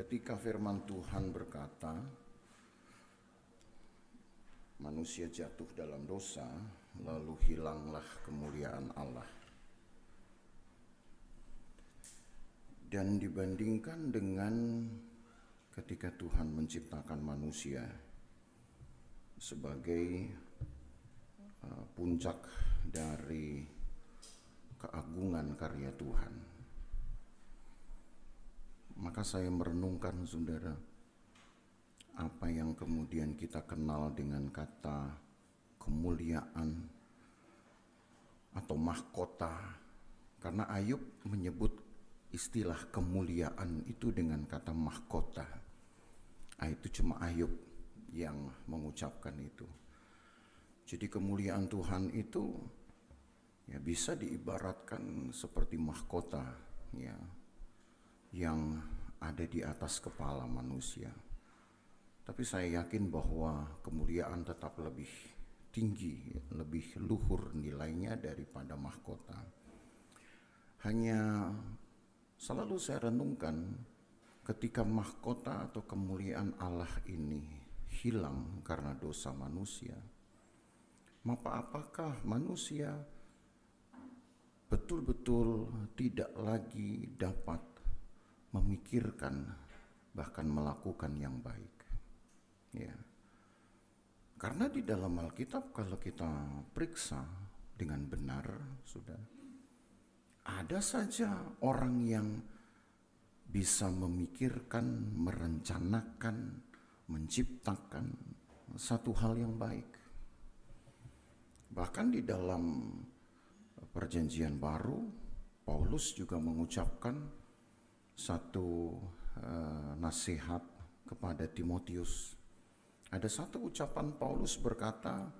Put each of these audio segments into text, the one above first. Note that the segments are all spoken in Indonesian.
Ketika firman Tuhan berkata, manusia jatuh dalam dosa, lalu hilanglah kemuliaan Allah. Dan dibandingkan dengan ketika Tuhan menciptakan manusia sebagai puncak dari keagungan karya Tuhan, maka saya merenungkan, saudara, apa yang kemudian kita kenal dengan kata kemuliaan atau mahkota. Karena Ayub menyebut istilah kemuliaan itu dengan kata mahkota. Itu cuma Ayub yang mengucapkan itu. Jadi kemuliaan Tuhan itu ya bisa diibaratkan seperti mahkota ya, yang ada di atas kepala manusia. Tapi saya yakin bahwa kemuliaan tetap lebih tinggi, lebih luhur nilainya daripada mahkota. Hanya selalu saya renungkan ketika mahkota atau kemuliaan Allah ini hilang karena dosa manusia, maka apakah manusia betul-betul tidak lagi dapat memikirkan bahkan melakukan yang baik? Ya. Karena di dalam Alkitab kalau kita periksa dengan benar, sudah ada saja orang yang bisa memikirkan, merencanakan, menciptakan satu hal yang baik. Bahkan di dalam Perjanjian Baru, Paulus juga mengucapkan satu nasihat kepada Timotius. Ada satu ucapan Paulus berkata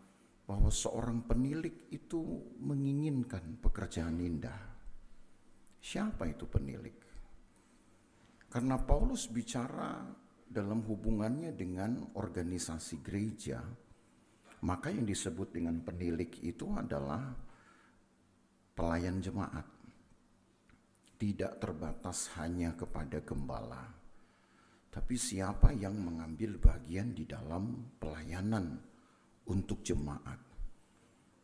bahwa seorang penilik itu menginginkan pekerjaan indah. Siapa itu penilik? Karena Paulus bicara dalam hubungannya dengan organisasi gereja, maka yang disebut dengan penilik itu adalah pelayan jemaat. Tidak terbatas hanya kepada gembala, tapi siapa yang mengambil bagian di dalam pelayanan untuk jemaat.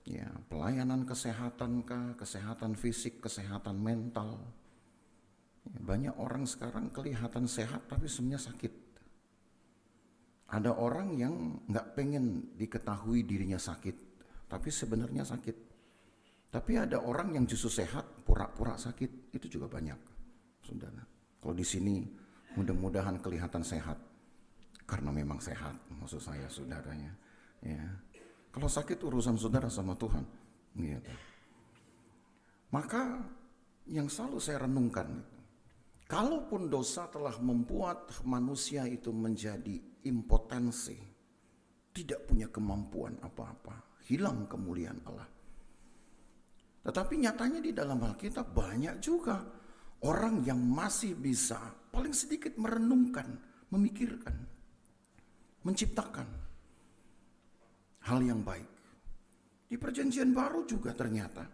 Ya, pelayanan kesehatan kah, kesehatan fisik, kesehatan mental. Ya, banyak orang sekarang kelihatan sehat tapi sebenarnya sakit. Ada orang yang nggak pengen diketahui dirinya sakit, tapi sebenarnya sakit. Tapi ada orang yang justru sehat, pura-pura sakit, itu juga banyak, saudara. Kalau di sini mudah-mudahan kelihatan sehat, karena memang sehat, maksud saya saudaranya. Ya. Kalau sakit urusan saudara sama Tuhan. Gitu. Maka yang selalu saya renungkan, kalaupun dosa telah membuat manusia itu menjadi impotensi, tidak punya kemampuan apa-apa, hilang kemuliaan Allah. Tetapi nyatanya di dalam Alkitab banyak juga orang yang masih bisa paling sedikit merenungkan, memikirkan, menciptakan hal yang baik. Di Perjanjian Baru juga ternyata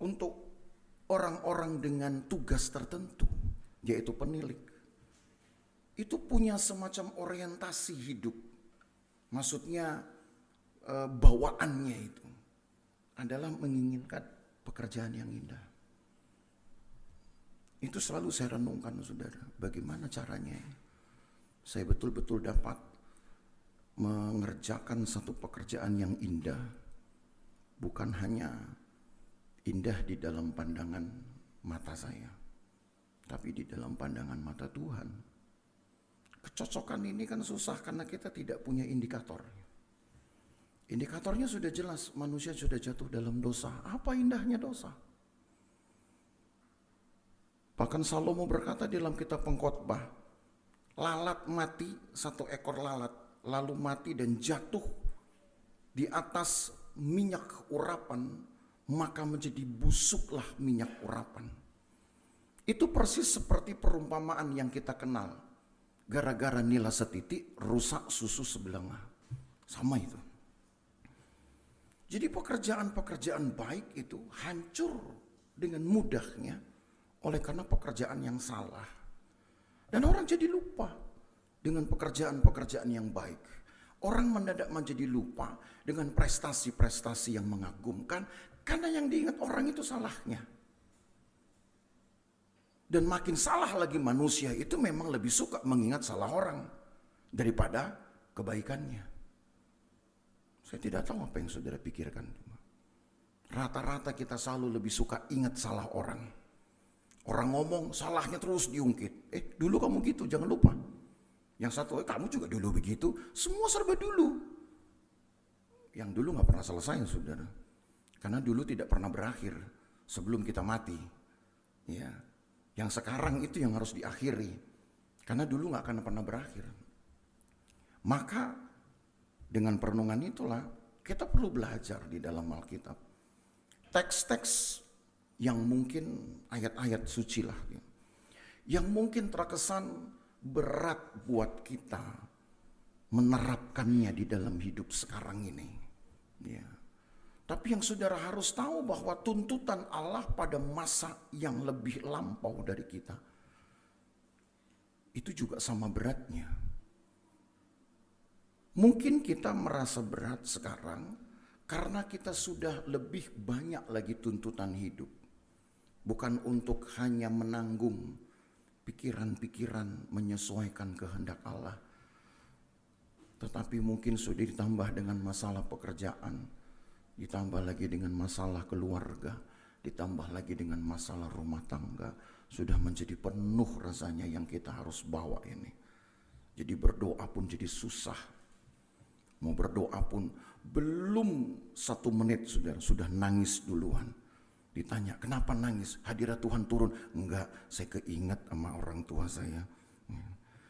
untuk orang-orang dengan tugas tertentu, yaitu penilik, itu punya semacam orientasi hidup. Maksudnya bawaannya itu adalah menginginkan pekerjaan yang indah. Itu selalu saya renungkan, saudara, bagaimana caranya saya betul-betul dapat mengerjakan satu pekerjaan yang indah, bukan hanya indah di dalam pandangan mata saya, tapi di dalam pandangan mata Tuhan. Kecocokan ini kan susah karena kita tidak punya indikator. Indikatornya sudah jelas, manusia sudah jatuh dalam dosa. Apa indahnya dosa? Bahkan Salomo berkata di dalam kitab Pengkhotbah, lalat mati, satu ekor lalat, lalu mati dan jatuh di atas minyak urapan, maka menjadi busuklah minyak urapan. Itu persis seperti perumpamaan yang kita kenal. Gara-gara nila setitik, rusak susu sebelengah. Sama itu. Jadi pekerjaan-pekerjaan baik itu hancur dengan mudahnya oleh karena pekerjaan yang salah. Dan orang jadi lupa dengan pekerjaan-pekerjaan yang baik. Orang mendadak menjadi lupa dengan prestasi-prestasi yang mengagumkan, karena yang diingat orang itu salahnya. Dan makin salah lagi manusia itu memang lebih suka mengingat salah orang daripada kebaikannya. Saya tidak tahu apa yang saudara pikirkan. Rata-rata kita selalu lebih suka ingat salah orang. Orang ngomong, salahnya terus diungkit. Dulu kamu gitu, jangan lupa. Yang satu, kamu juga dulu begitu. Semua serba dulu. Yang dulu gak pernah selesai, saudara. Karena dulu tidak pernah berakhir sebelum kita mati. Ya. Yang sekarang itu yang harus diakhiri. Karena dulu gak akan pernah berakhir. Maka dengan perenungan itulah kita perlu belajar di dalam Alkitab. Teks-teks yang mungkin ayat-ayat suci lah. Yang mungkin terkesan berat buat kita menerapkannya di dalam hidup sekarang ini. Ya. Tapi yang saudara harus tahu bahwa tuntutan Allah pada masa yang lebih lampau dari kita, itu juga sama beratnya. Mungkin kita merasa berat sekarang karena kita sudah lebih banyak lagi tuntutan hidup. Bukan untuk hanya menanggung pikiran-pikiran menyesuaikan kehendak Allah. Tetapi mungkin sudah ditambah dengan masalah pekerjaan, ditambah lagi dengan masalah keluarga, ditambah lagi dengan masalah rumah tangga. Sudah menjadi penuh rasanya yang kita harus bawa ini. Jadi berdoa pun jadi susah. Mau berdoa pun belum 1 menit sudah nangis duluan. Ditanya, kenapa nangis? Hadirat Tuhan turun. Enggak, saya keinget sama orang tua saya.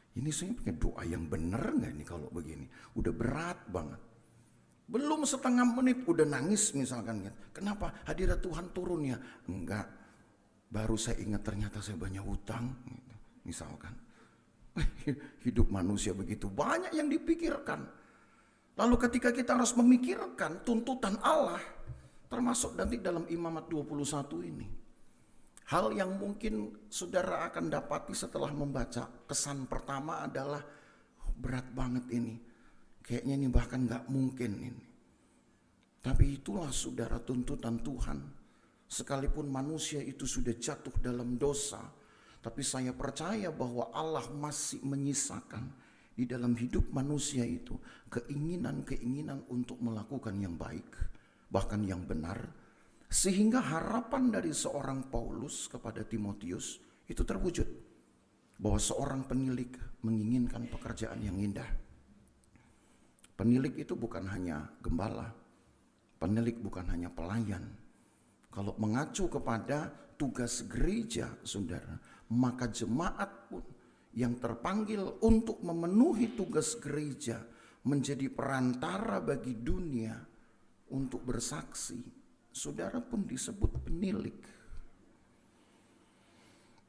Ini saya pakai doa yang benar enggak ini kalau begini? Udah berat banget. Belum setengah menit udah nangis misalkan. Kenapa? Hadirat Tuhan turun ya? Enggak, baru saya ingat ternyata saya banyak hutang. Misalkan. Hidup manusia begitu banyak yang dipikirkan. Lalu ketika kita harus memikirkan tuntutan Allah, termasuk nanti dalam Imamat 21 ini. Hal yang mungkin saudara akan dapati setelah membaca kesan pertama adalah berat banget ini. Kayaknya ini bahkan gak mungkin ini. Tapi itulah saudara tuntutan Tuhan. Sekalipun manusia itu sudah jatuh dalam dosa, tapi saya percaya bahwa Allah masih menyisakan di dalam hidup manusia itu keinginan-keinginan untuk melakukan yang baik, bahkan yang benar, sehingga harapan dari seorang Paulus kepada Timotius itu terwujud, bahwa seorang penilik menginginkan pekerjaan yang indah. Penilik itu bukan hanya gembala, penilik bukan hanya pelayan. Kalau mengacu kepada tugas gereja, saudara, maka jemaat pun yang terpanggil untuk memenuhi tugas gereja menjadi perantara bagi dunia untuk bersaksi. Saudara pun disebut penilik.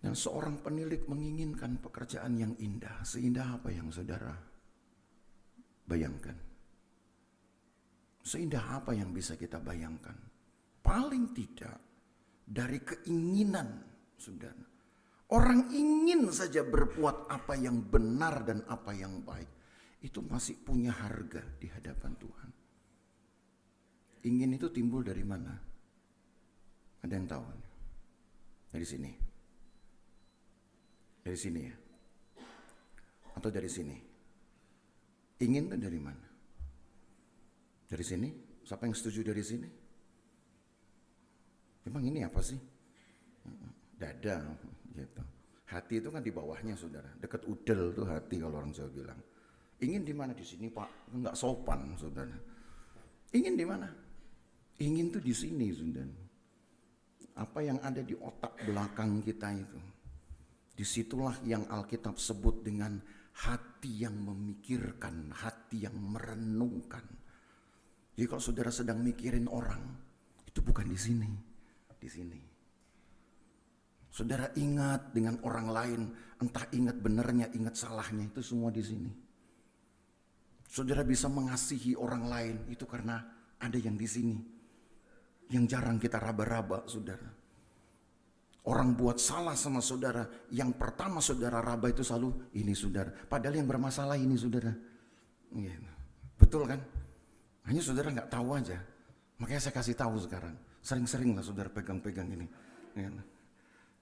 Dan seorang penilik menginginkan pekerjaan yang indah. Seindah apa yang saudara bayangkan? Seindah apa yang bisa kita bayangkan? Paling tidak dari keinginan, saudara. Orang ingin saja berbuat apa yang benar dan apa yang baik. Itu masih punya harga di hadapan Tuhan. Ingin itu timbul dari mana? Ada yang tahu? Dari sini. Dari sini ya? Atau dari sini? Ingin itu dari mana? Dari sini? Siapa yang setuju dari sini? Emang ini apa sih? Dada gitu. Hati itu kan di bawahnya, saudara. Dekat udel tuh hati kalau orang Jawa bilang. Ingin di mana? Di sini, Pak. Enggak sopan, saudara. Ingin di mana? Ingin tuh di sini, saudara. Apa yang ada di otak belakang kita itu. Disitulah yang Alkitab sebut dengan hati yang memikirkan, hati yang merenungkan. Jadi kalau saudara sedang mikirin orang, itu bukan di sini, di sini. Saudara ingat dengan orang lain, entah ingat benernya, ingat salahnya, itu semua di sini. Saudara bisa mengasihi orang lain, itu karena ada yang di sini. Yang jarang kita raba-raba, saudara. Orang buat salah sama saudara, yang pertama saudara raba itu selalu ini saudara. Padahal yang bermasalah ini saudara. Betul kan? Hanya saudara nggak tahu aja. Makanya saya kasih tahu sekarang. Sering-sering lah saudara pegang-pegang ini.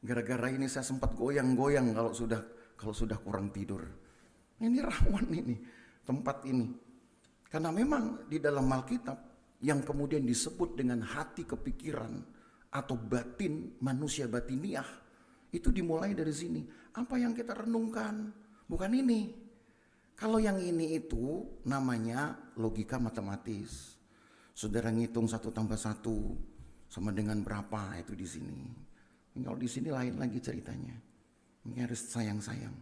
Gara-gara ini saya sempat goyang-goyang kalau sudah kurang tidur. Ini rawan ini, tempat ini. Karena memang di dalam Alkitab yang kemudian disebut dengan hati kepikiran atau batin, manusia batiniah, itu dimulai dari sini. Apa yang kita renungkan, bukan ini. Kalau yang ini itu namanya logika matematis. Saudara ngitung 1 tambah 1 sama dengan berapa, itu di sini. Kalau di sini lain lagi ceritanya. Ini harus sayang-sayang.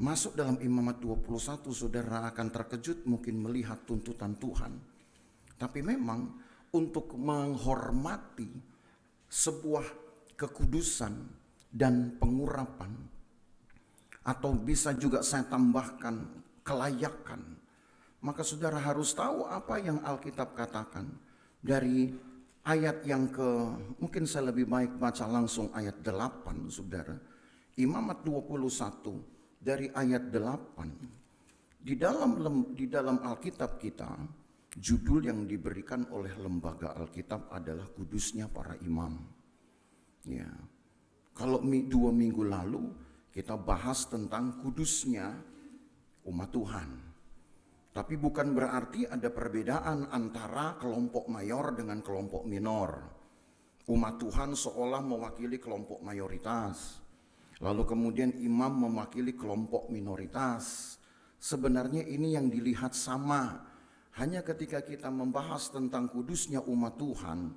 Masuk dalam Imamat 21, saudara akan terkejut mungkin melihat tuntutan Tuhan. Tapi memang untuk menghormati sebuah kekudusan dan pengurapan, atau bisa juga saya tambahkan kelayakan, maka saudara harus tahu apa yang Alkitab katakan. Dari ayat yang mungkin saya lebih baik baca langsung ayat 8 saudara. Imamat 21 dari ayat 8. Di dalam Alkitab kita, judul yang diberikan oleh lembaga Alkitab adalah kudusnya para imam. Ya, kalau 2 minggu lalu kita bahas tentang kudusnya umat Tuhan. Tapi bukan berarti ada perbedaan antara kelompok mayor dengan kelompok minor. Umat Tuhan seolah mewakili kelompok mayoritas. Lalu kemudian imam mewakili kelompok minoritas. Sebenarnya ini yang dilihat sama. Hanya ketika kita membahas tentang kudusnya umat Tuhan,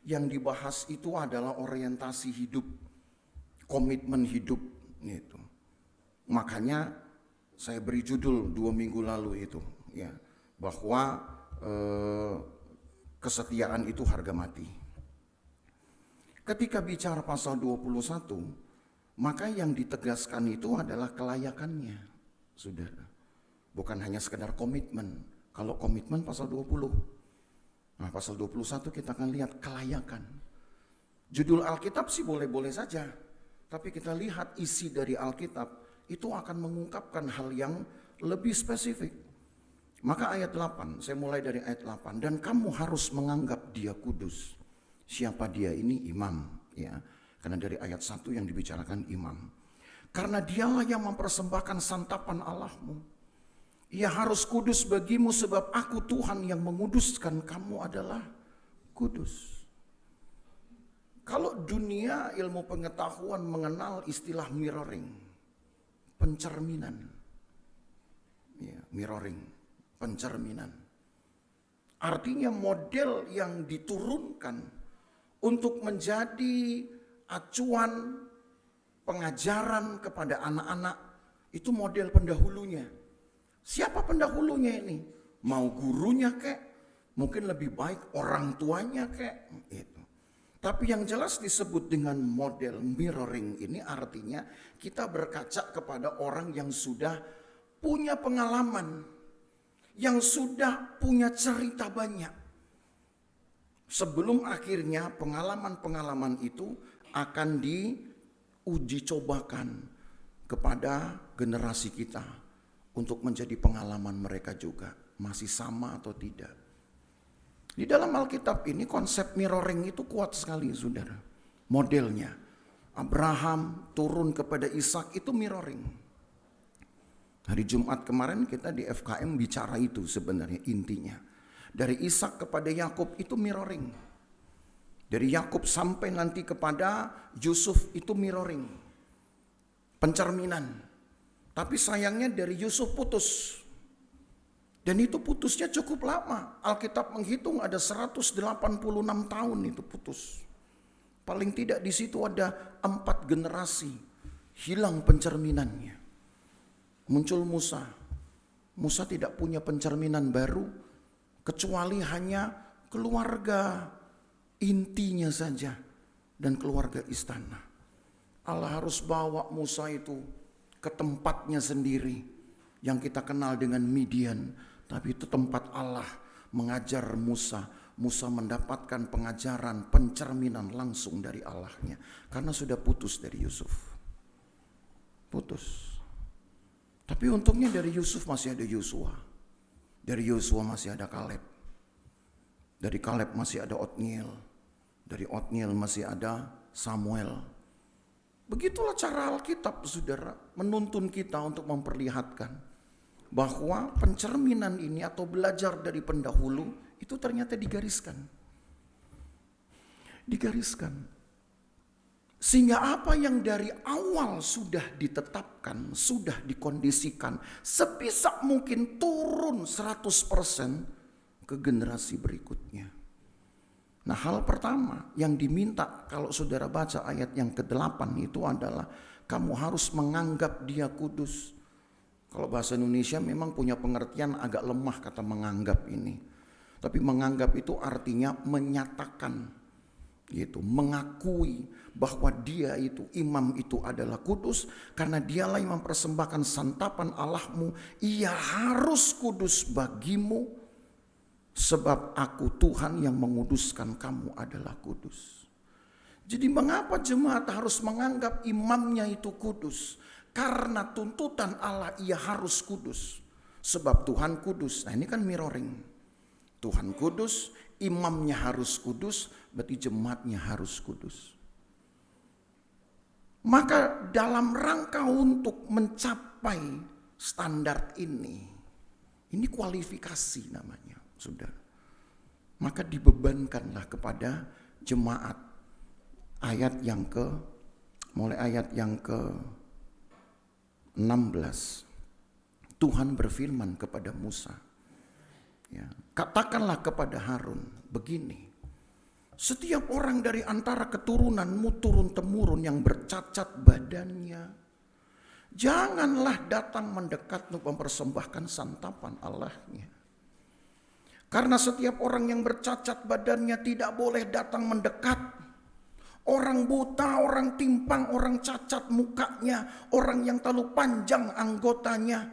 yang dibahas itu adalah orientasi hidup, komitmen hidup gitu. Makanya saya beri judul 2 minggu lalu itu, ya, bahwa kesetiaan itu harga mati. Ketika bicara pasal 21, maka yang ditegaskan itu adalah kelayakannya, saudara. Bukan hanya sekedar komitmen. Kalau komitmen pasal 20. Nah, pasal 21 kita akan lihat kelayakan. Judul Alkitab sih boleh-boleh saja. Tapi kita lihat isi dari Alkitab itu akan mengungkapkan hal yang lebih spesifik. Maka ayat 8, saya mulai dari ayat 8. Dan kamu harus menganggap dia kudus. Siapa dia ini? Imam. Ya. Karena dari ayat 1 yang dibicarakan imam. Karena dialah yang mempersembahkan santapan Allahmu. Ia harus kudus bagimu sebab aku Tuhan yang menguduskan kamu adalah kudus. Kalau dunia ilmu pengetahuan mengenal istilah mirroring, pencerminan. Ya, mirroring, pencerminan. Artinya model yang diturunkan untuk menjadi acuan pengajaran kepada anak-anak itu model pendahulunya. Siapa pendahulunya ini? Mau gurunya kek? Mungkin lebih baik orang tuanya kek? Itu. Tapi yang jelas disebut dengan model mirroring ini artinya kita berkaca kepada orang yang sudah punya pengalaman, yang sudah punya cerita banyak. Sebelum akhirnya pengalaman-pengalaman itu akan diuji cobakan kepada generasi kita. Untuk menjadi pengalaman mereka juga. Masih sama atau tidak. Di dalam Alkitab ini konsep mirroring itu kuat sekali saudara. Modelnya. Abraham turun kepada Ishak itu mirroring. Hari Jumat kemarin kita di FKM bicara itu sebenarnya intinya. Dari Ishak kepada Yakub itu mirroring. Dari Yakub sampai nanti kepada Yusuf itu mirroring. Pencerminan. Tapi sayangnya dari Yusuf putus. Dan itu putusnya cukup lama. Alkitab menghitung ada 186 tahun itu putus. Paling tidak di situ ada 4 generasi hilang pencerminannya. Muncul Musa. Musa tidak punya pencerminan baru kecuali hanya keluarga intinya saja dan keluarga istana. Allah harus bawa Musa itu ke tempatnya sendiri yang kita kenal dengan Midian. Tapi itu tempat Allah mengajar Musa Musa mendapatkan pengajaran, pencerminan langsung dari Allahnya. Karena sudah putus dari Yusuf. Putus. Tapi untungnya dari Yusuf masih ada Yosua. Dari Yosua masih ada Kaleb. Dari Kaleb masih ada Otniel. Dari Otniel masih ada Samuel. Begitulah cara Alkitab, saudara, menuntun kita untuk memperlihatkan bahwa pencerminan ini atau belajar dari pendahulu itu ternyata digariskan. Digariskan. Sehingga apa yang dari awal sudah ditetapkan, sudah dikondisikan, sebisa mungkin turun 100% ke generasi berikutnya. Nah, hal pertama yang diminta kalau saudara baca ayat yang ke-8 itu adalah kamu harus menganggap dia kudus. Kalau bahasa Indonesia memang punya pengertian agak lemah kata menganggap ini. Tapi menganggap itu artinya menyatakan, gitu, mengakui bahwa dia itu, imam itu adalah kudus karena dialah yang mempersembahkan santapan Allahmu. Ia harus kudus bagimu. Sebab aku Tuhan yang menguduskan kamu adalah kudus. Jadi mengapa jemaat harus menganggap imamnya itu kudus? Karena tuntutan Allah ia harus kudus. Sebab Tuhan kudus. Nah ini kan mirroring. Tuhan kudus, imamnya harus kudus, berarti jemaatnya harus kudus. Maka dalam rangka untuk mencapai standar ini kualifikasi namanya. Sudah, maka dibebankanlah kepada jemaat mulai ayat yang ke-16. Tuhan berfirman kepada Musa, ya, katakanlah kepada Harun begini, setiap orang dari antara keturunanmu turun-temurun yang bercacat badannya, janganlah datang mendekat untuk mempersembahkan santapan Allahnya. Karena setiap orang yang bercacat badannya tidak boleh datang mendekat. Orang buta, orang timpang, orang cacat mukanya, orang yang terlalu panjang anggotanya,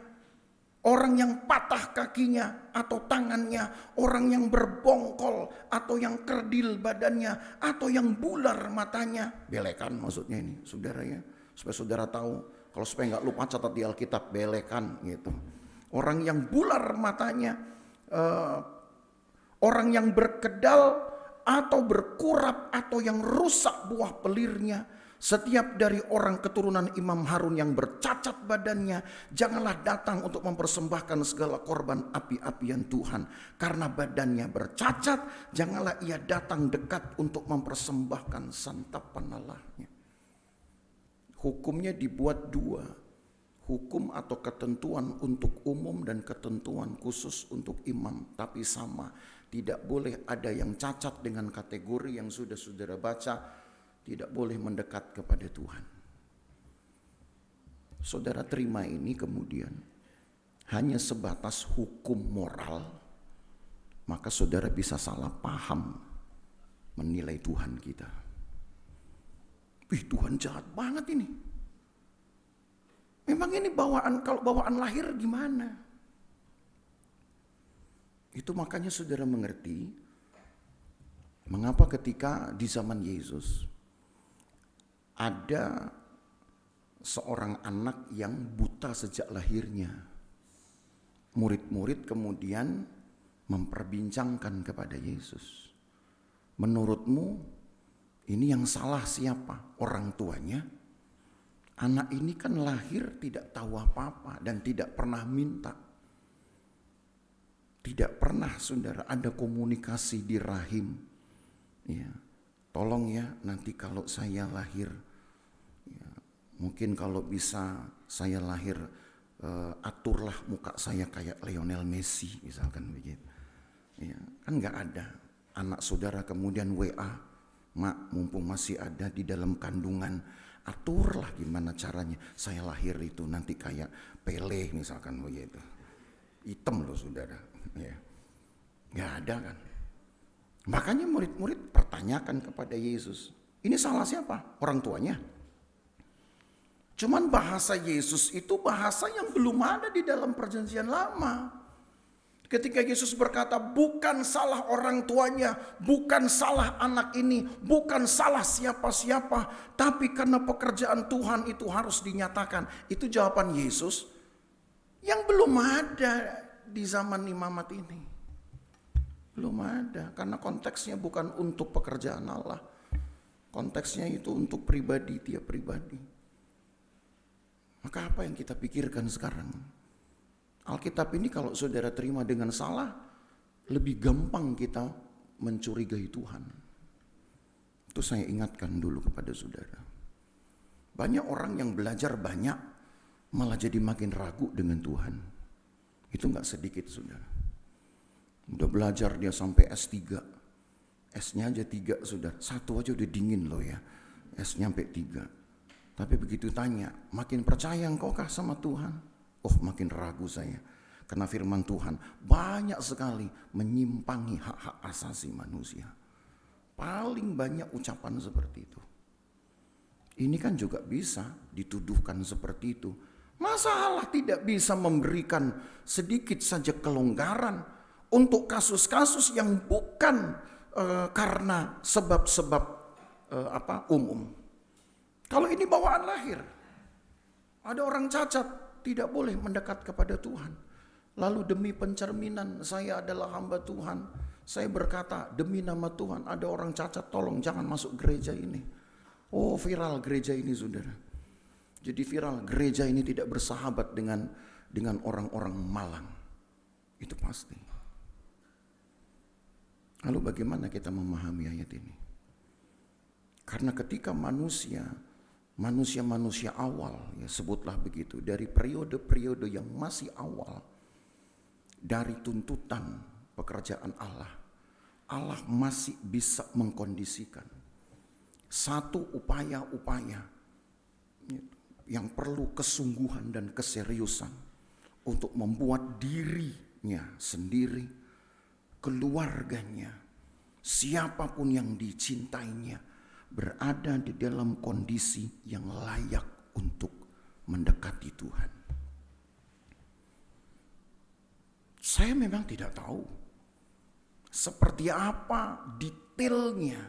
orang yang patah kakinya atau tangannya, orang yang berbongkol atau yang kerdil badannya, atau yang bular matanya. Belekan maksudnya ini, saudara ya. Supaya saudara tahu, kalau supaya nggak lupa catat di Alkitab, belekan gitu. Orang yang bular matanya, orang yang berkedal atau berkurap atau yang rusak buah pelirnya. Setiap dari orang keturunan Imam Harun yang bercacat badannya, janganlah datang untuk mempersembahkan segala korban api-apian Tuhan. Karena badannya bercacat, janganlah ia datang dekat untuk mempersembahkan santapan Allahnya. Hukumnya dibuat dua. Hukum atau ketentuan untuk umum dan ketentuan khusus untuk imam. Tapi sama. Tidak boleh ada yang cacat dengan kategori yang sudah saudara baca, tidak boleh mendekat kepada Tuhan. Saudara terima ini kemudian hanya sebatas hukum moral, maka saudara bisa salah paham menilai Tuhan kita. Tuhan jahat banget ini. Memang ini kalau bawaan lahir gimana? Itu makanya saudara mengerti mengapa ketika di zaman Yesus ada seorang anak yang buta sejak lahirnya. Murid-murid kemudian memperbincangkan kepada Yesus. Menurutmu ini yang salah siapa? Orang tuanya? Anak ini kan lahir tidak tahu apa-apa dan tidak pernah minta. Tidak pernah saudara ada komunikasi di rahim. Ya, tolong ya nanti kalau saya lahir, ya, mungkin kalau bisa saya lahir aturlah muka saya kayak Lionel Messi misalkan begitu. Ya, kan nggak ada. Anak saudara kemudian WA, mak mumpung masih ada di dalam kandungan, aturlah gimana caranya saya lahir itu nanti kayak Pele misalkan begitu. Hitam loh saudara. Ya, nggak ada kan. Makanya murid-murid pertanyakan kepada Yesus, ini salah siapa? Orang tuanya. Cuman bahasa Yesus itu bahasa yang belum ada di dalam perjanjian lama. Ketika Yesus berkata, bukan salah orang tuanya, bukan salah anak ini, bukan salah siapa-siapa, tapi karena pekerjaan Tuhan itu harus dinyatakan. Itu jawaban Yesus yang belum ada di zaman imamat ini. Belum ada, karena konteksnya bukan untuk pekerjaan Allah. Konteksnya itu untuk pribadi, tiap pribadi. Maka apa yang kita pikirkan sekarang? Alkitab ini kalau saudara terima dengan salah, lebih gampang kita mencurigai Tuhan. Itu saya ingatkan dulu kepada saudara. Banyak orang yang belajar banyak, malah jadi makin ragu dengan Tuhan. Itu gak sedikit saudara. Udah belajar dia sampai S3. S-nya aja 3 saudara. 1 aja udah dingin loh ya. S-nya sampai 3. Tapi begitu tanya, makin percaya engkau kah sama Tuhan? Oh, makin ragu saya. Karena firman Tuhan banyak sekali menyimpangi hak-hak asasi manusia. Paling banyak ucapan seperti itu. Ini kan juga bisa dituduhkan seperti itu. Masa Allah tidak bisa memberikan sedikit saja kelonggaran untuk kasus-kasus yang bukan karena sebab-sebab umum. Kalau ini bawaan lahir. Ada orang cacat, tidak boleh mendekat kepada Tuhan. Lalu demi pencerminan, saya adalah hamba Tuhan. Saya berkata, demi nama Tuhan, ada orang cacat, tolong jangan masuk gereja ini. Oh, viral gereja ini saudara. Jadi viral, gereja ini tidak bersahabat dengan orang-orang malang. Itu pasti. Lalu bagaimana kita memahami ayat ini? Karena ketika manusia awal, ya sebutlah begitu, dari periode-periode yang masih awal, dari tuntutan pekerjaan Allah masih bisa mengkondisikan satu upaya-upaya yang perlu kesungguhan dan keseriusan untuk membuat dirinya sendiri, keluarganya, siapapun yang dicintainya, berada di dalam kondisi yang layak untuk mendekati Tuhan. Saya memang tidak tahu seperti apa detailnya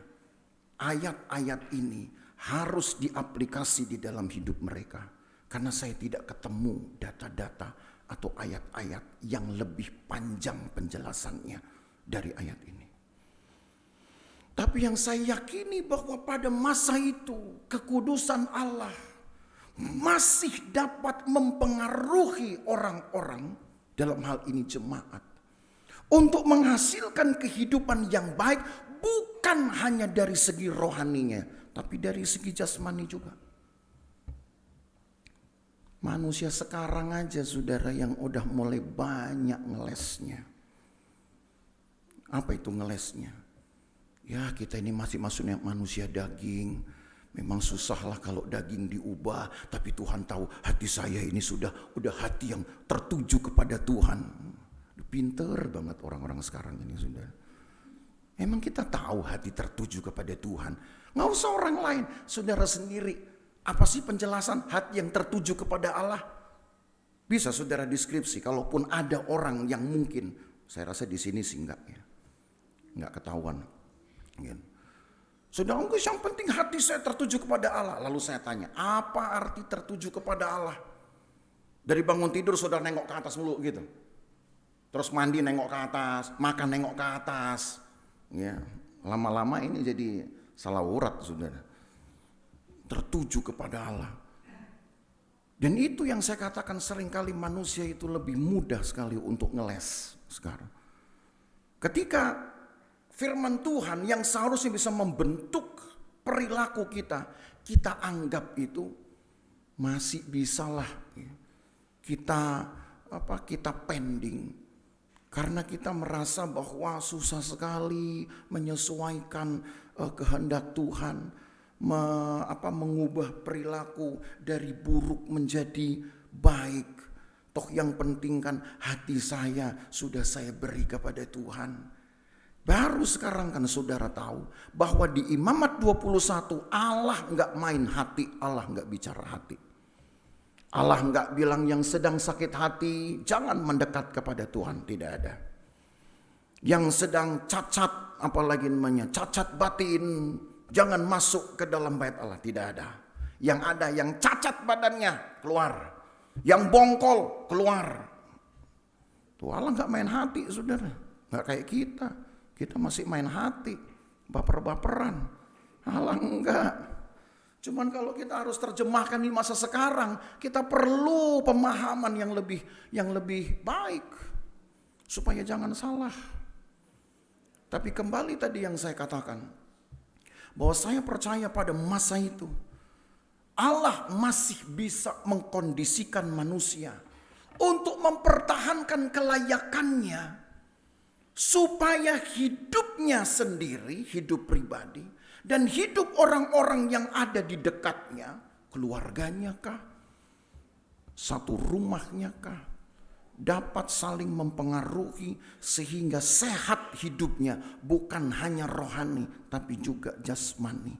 ayat-ayat ini harus diaplikasi di dalam hidup mereka. Karena saya tidak ketemu data-data atau ayat-ayat yang lebih panjang penjelasannya dari ayat ini. Tapi yang saya yakini bahwa pada masa itu kekudusan Allah masih dapat mempengaruhi orang-orang, dalam hal ini jemaat, untuk menghasilkan kehidupan yang baik, bukan hanya dari segi rohaninya, tapi dari segi jasmani juga. Manusia sekarang aja saudara yang udah mulai banyak ngelesnya. Apa itu ngelesnya? Ya, kita ini masih masuknya manusia daging. Memang susahlah kalau daging diubah, tapi Tuhan tahu hati saya ini udah hati yang tertuju kepada Tuhan. Pinter banget orang-orang sekarang ini saudara. Emang kita tahu hati tertuju kepada Tuhan. Nggak usah orang lain, saudara sendiri. Apa sih penjelasan hati yang tertuju kepada Allah? Bisa saudara deskripsi, kalaupun ada orang yang mungkin, saya rasa di sini sih enggak ya, enggak ketahuan. Saudara, yang penting hati saya tertuju kepada Allah. Lalu saya tanya, apa arti tertuju kepada Allah? Dari bangun tidur saudara nengok ke atas mulu gitu. Terus mandi nengok ke atas, makan nengok ke atas. Ya, lama-lama ini jadi salah urat saudara. Tertuju kepada Allah. Dan itu yang saya katakan, seringkali manusia itu lebih mudah sekali untuk ngeles sekarang. Ketika firman Tuhan yang seharusnya bisa membentuk perilaku kita, kita anggap itu masih bisalah kita pending. Karena kita merasa bahwa susah sekali menyesuaikan kehendak Tuhan, mengubah perilaku dari buruk menjadi baik. Toh yang penting kan hati saya sudah saya beri kepada Tuhan. Baru sekarang kan saudara tahu bahwa di Imamat 21 Allah enggak main hati, Allah enggak bicara hati. Allah enggak bilang yang sedang sakit hati jangan mendekat kepada Tuhan, tidak ada. Yang sedang cacat, apalagi namanya cacat batin, jangan masuk ke dalam bait Allah. Tidak ada. Yang ada yang cacat badannya keluar, yang bongkol keluar. Tuh Allah nggak main hati, saudara. Nggak kayak kita. Kita masih main hati, baper-baperan. Allah enggak. Cuman kalau kita harus terjemahkan di masa sekarang, kita perlu pemahaman yang lebih baik supaya jangan salah. Tapi kembali tadi yang saya katakan, bahwa saya percaya pada masa itu Allah masih bisa mengkondisikan manusia untuk mempertahankan kelayakannya, supaya hidupnya sendiri, hidup pribadi, dan hidup orang-orang yang ada di dekatnya, keluarganya kah, satu rumahnya kah, dapat saling mempengaruhi sehingga sehat hidupnya, bukan hanya rohani tapi juga jasmani.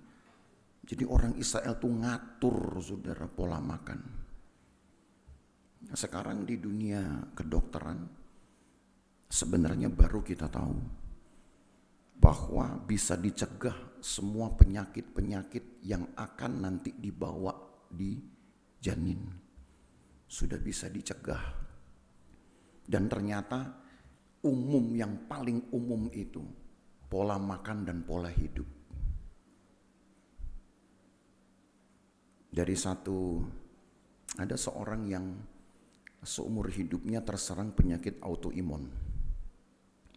Jadi orang Israel tuh ngatur, saudara, pola makan. Sekarang di dunia kedokteran sebenarnya baru kita tahu bahwa bisa dicegah semua penyakit-penyakit yang akan nanti dibawa di janin. Sudah bisa dicegah. Dan ternyata yang paling umum itu pola makan dan pola hidup. Ada seorang yang seumur hidupnya terserang penyakit autoimun.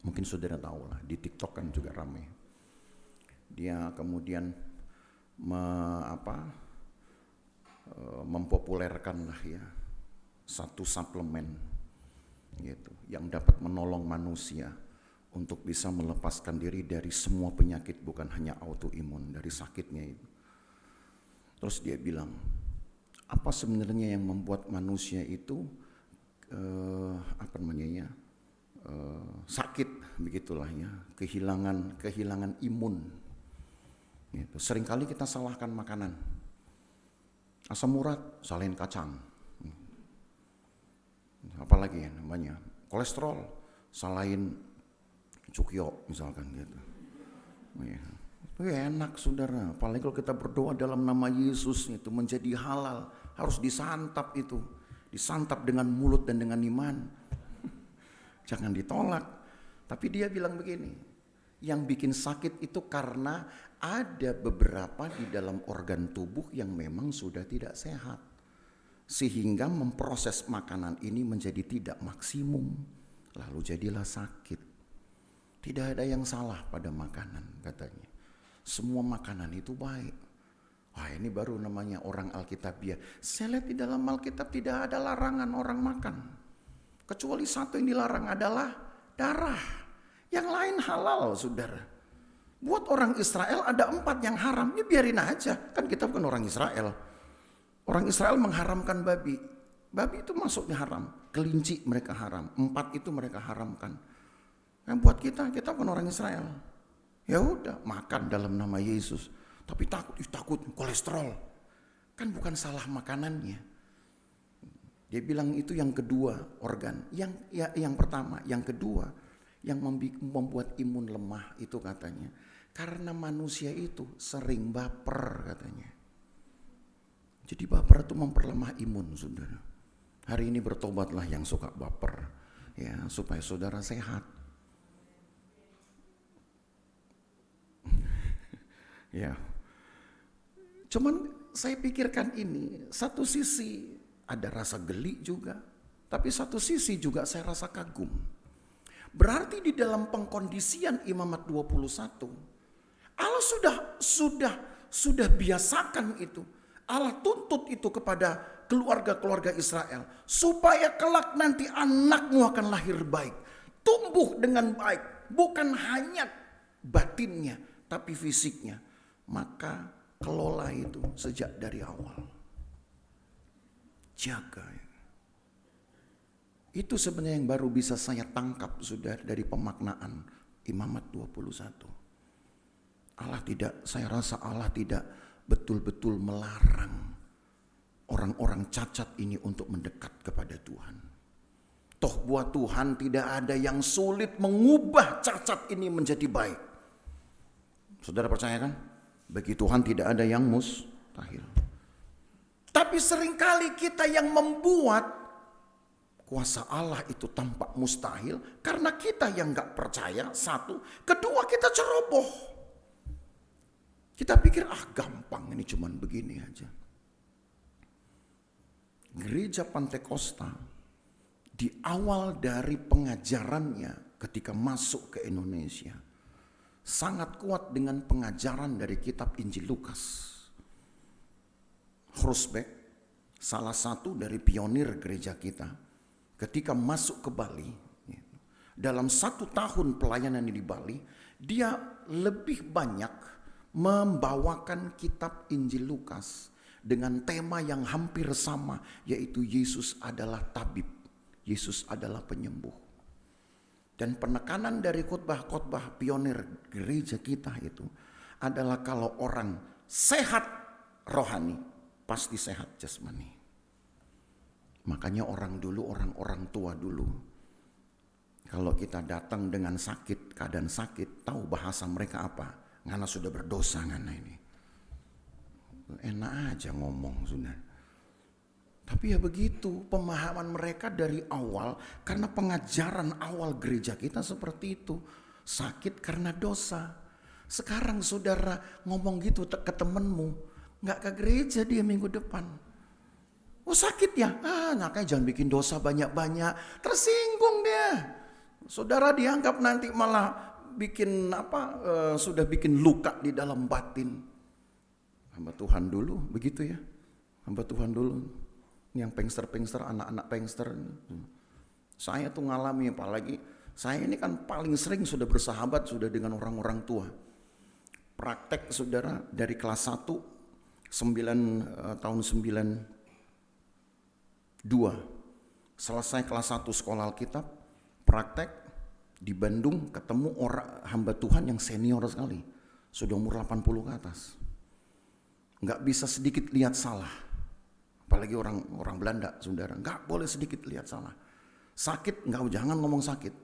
Mungkin saudara tahu lah, di TikTok kan juga ramai. Dia kemudian mempopulerkan lah ya satu suplemen gitu yang dapat menolong manusia untuk bisa melepaskan diri dari semua penyakit, bukan hanya autoimun, dari sakitnya itu. Terus dia bilang, apa sebenarnya yang membuat manusia itu sakit, begitulah ya, kehilangan imun. Gitu. Seringkali kita salahkan makanan. Asam urat, salahin kacang. Apalagi ya namanya, kolesterol, salahin cukyo misalkan gitu. Ya. Itu enak, saudara. Apalagi kalau kita berdoa dalam nama Yesus itu menjadi halal, harus disantap itu. Disantap dengan mulut dan dengan iman. Jangan ditolak. Tapi dia bilang begini, yang bikin sakit itu karena ada beberapa di dalam organ tubuh yang memang sudah tidak sehat. Sehingga memproses makanan ini menjadi tidak maksimum. Lalu jadilah sakit. Tidak ada yang salah pada makanan, katanya. Semua makanan itu baik. Wah, ini baru namanya orang Alkitabiah. Saya lihat di dalam Alkitab tidak ada larangan orang makan. Kecuali satu yang dilarang adalah darah. Yang lain halal, saudara. Buat orang Israel ada 4 yang haram. Ya biarin aja, kan kita bukan orang Israel. Orang Israel mengharamkan babi. Babi itu masuknya haram. Kelinci mereka haram. 4 itu mereka haramkan. Nah, buat kita bukan orang Israel. Ya udah, makan dalam nama Yesus. Tapi takut kolesterol. Kan bukan salah makanannya. Dia bilang itu yang kedua organ. Yang pertama, yang kedua yang membuat imun lemah itu katanya. Karena manusia itu sering baper katanya. Jadi baper itu memperlemah imun, saudara. Hari ini bertobatlah yang suka baper, ya, supaya saudara sehat. Ya, cuman saya pikirkan ini, satu sisi ada rasa geli juga, tapi satu sisi juga saya rasa kagum. Berarti di dalam pengkondisian Imamat 21, Allah sudah biasakan itu. Allah tuntut itu kepada keluarga-keluarga Israel. Supaya kelak nanti anakmu akan lahir baik. Tumbuh dengan baik. Bukan hanya batinnya, tapi fisiknya. Maka kelola itu sejak dari awal. Jaga. Itu sebenarnya yang baru bisa saya tangkap sudah dari pemaknaan Imamat 21. Saya rasa Allah tidak betul-betul melarang orang-orang cacat ini untuk mendekat kepada Tuhan. Toh buat Tuhan tidak ada yang sulit mengubah cacat ini menjadi baik. Saudara percaya kan? Bagi Tuhan tidak ada yang mustahil. Tapi seringkali kita yang membuat kuasa Allah itu tampak mustahil karena kita yang gak percaya, satu. Kedua, kita ceroboh. Kita pikir gampang, ini cuman begini aja. Gereja Pantekosta di awal dari pengajarannya ketika masuk ke Indonesia sangat kuat dengan pengajaran dari kitab Injil Lukas. Groesbeck, salah satu dari pionir gereja kita, ketika masuk ke Bali, dalam 1 tahun pelayanan di Bali, dia lebih banyak membawakan kitab Injil Lukas dengan tema yang hampir sama, yaitu Yesus adalah tabib, Yesus adalah penyembuh. Dan penekanan dari khotbah-khotbah pionir gereja kita itu adalah kalau orang sehat rohani, pasti sehat jasmani. Makanya orang tua dulu, kalau kita datang dengan sakit, keadaan sakit, tahu bahasa mereka apa? Ngana sudah berdosa ngana ini. Enak aja ngomong sudah. Tapi ya begitu pemahaman mereka dari awal, karena pengajaran awal gereja kita seperti itu. Sakit karena dosa. Sekarang saudara ngomong gitu ke temenmu, gak ke gereja dia minggu depan. Oh sakit ya? Makanya jangan bikin dosa banyak-banyak. Tersinggung dia. Saudara dianggap nanti malah bikin sudah bikin luka di dalam batin. Hamba Tuhan dulu begitu ya. Hamba Tuhan dulu. Yang pengster-pengster, anak-anak pengster. Saya tuh ngalami, apalagi saya ini kan paling sering sudah bersahabat sudah dengan orang-orang tua. Praktek saudara dari kelas 1, tahun 92. Selesai kelas 1 sekolah Alkitab, praktek di Bandung ketemu orang hamba Tuhan yang senior sekali. Sudah umur 80 ke atas. Nggak bisa sedikit lihat salah. Apalagi orang Belanda, saudara. Nggak boleh sedikit lihat salah. Sakit, jangan ngomong sakit.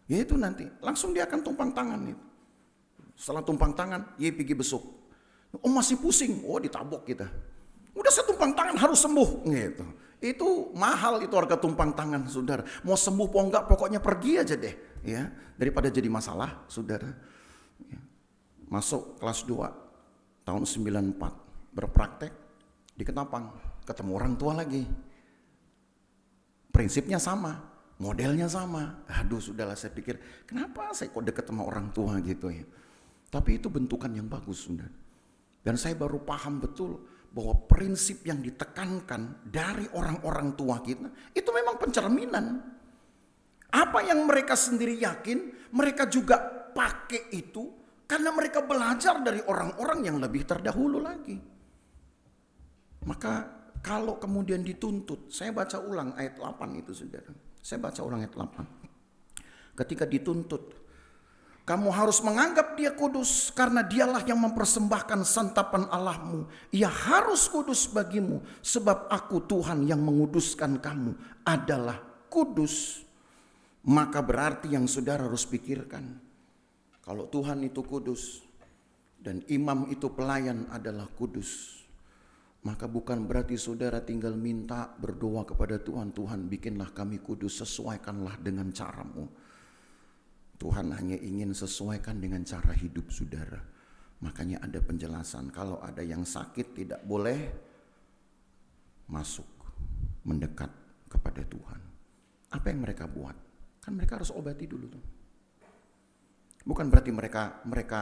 Ya itu nanti, langsung dia akan tumpang tangan. Itu. Setelah tumpang tangan, dia pergi besuk. Oh masih pusing, ditabok kita. Udah saya tumpang tangan harus sembuh. Gitu. Itu mahal itu harga tumpang tangan, saudara. Mau sembuh mau enggak, pokoknya pergi aja deh. Ya, daripada jadi masalah, saudara. Ya. Masuk kelas 2, tahun 94. Berpraktek di Ketapang, ketemu orang tua lagi. Prinsipnya sama, modelnya sama. Aduh sudahlah, saya pikir kenapa saya kok deket sama orang tua gitu ya. Tapi itu bentukan yang bagus sudah. Dan saya baru paham betul bahwa prinsip yang ditekankan dari orang-orang tua kita itu memang pencerminan. Apa yang mereka sendiri yakin, mereka juga pakai itu karena mereka belajar dari orang-orang yang lebih terdahulu lagi. Maka kalau kemudian dituntut, saya baca ulang ayat 8 itu saudara. Saya baca ulang ayat 8. Ketika dituntut, kamu harus menganggap dia kudus karena dialah yang mempersembahkan santapan Allahmu. Ia harus kudus bagimu sebab aku Tuhan yang menguduskan kamu adalah kudus. Maka berarti yang saudara harus pikirkan, kalau Tuhan itu kudus dan imam itu pelayan adalah kudus, maka bukan berarti saudara tinggal minta berdoa kepada Tuhan, Tuhan bikinlah kami kudus, sesuaikanlah dengan caramu. Tuhan hanya ingin sesuaikan dengan cara hidup saudara. Makanya ada penjelasan, kalau ada yang sakit tidak boleh masuk, mendekat kepada Tuhan. Apa yang mereka buat? Kan mereka harus obati dulu tuh. Bukan berarti mereka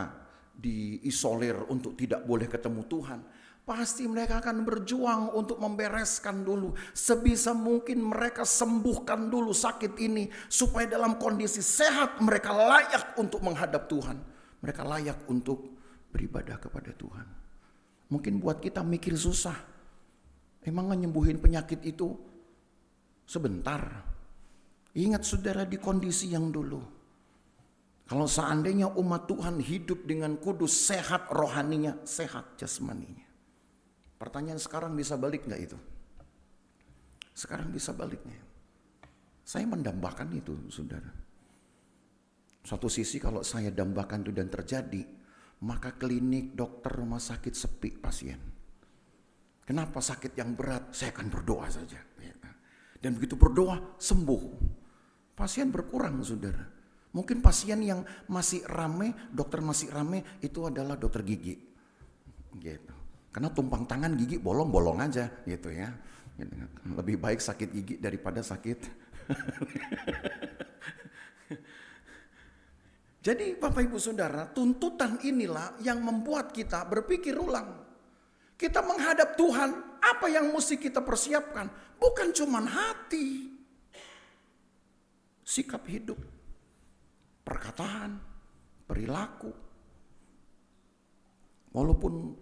diisolir untuk tidak boleh ketemu Tuhan. Pasti mereka akan berjuang untuk membereskan dulu. Sebisa mungkin mereka sembuhkan dulu sakit ini. Supaya dalam kondisi sehat mereka layak untuk menghadap Tuhan. Mereka layak untuk beribadah kepada Tuhan. Mungkin buat kita mikir susah. Emang nyembuhin penyakit itu sebentar. Ingat saudara di kondisi yang dulu. Kalau seandainya umat Tuhan hidup dengan kudus, sehat rohaninya, sehat jasmaninya. Pertanyaan sekarang bisa balik gak itu? Sekarang bisa baliknya. Saya mendambakan itu, saudara. Suatu sisi kalau saya dambakan itu dan terjadi, maka klinik, dokter, rumah sakit sepi pasien. Kenapa? Sakit yang berat, saya akan berdoa saja. Dan begitu berdoa, sembuh. Pasien berkurang, saudara. Mungkin pasien yang masih rame, dokter masih rame, itu adalah dokter gigi. Gitu. Karena tumpang tangan gigi bolong-bolong aja gitu ya. Lebih baik sakit gigi daripada sakit. Jadi Bapak Ibu Saudara, tuntutan inilah yang membuat kita berpikir ulang. Kita menghadap Tuhan, apa yang mesti kita persiapkan? Bukan cuma hati, sikap hidup, perkataan, perilaku. Walaupun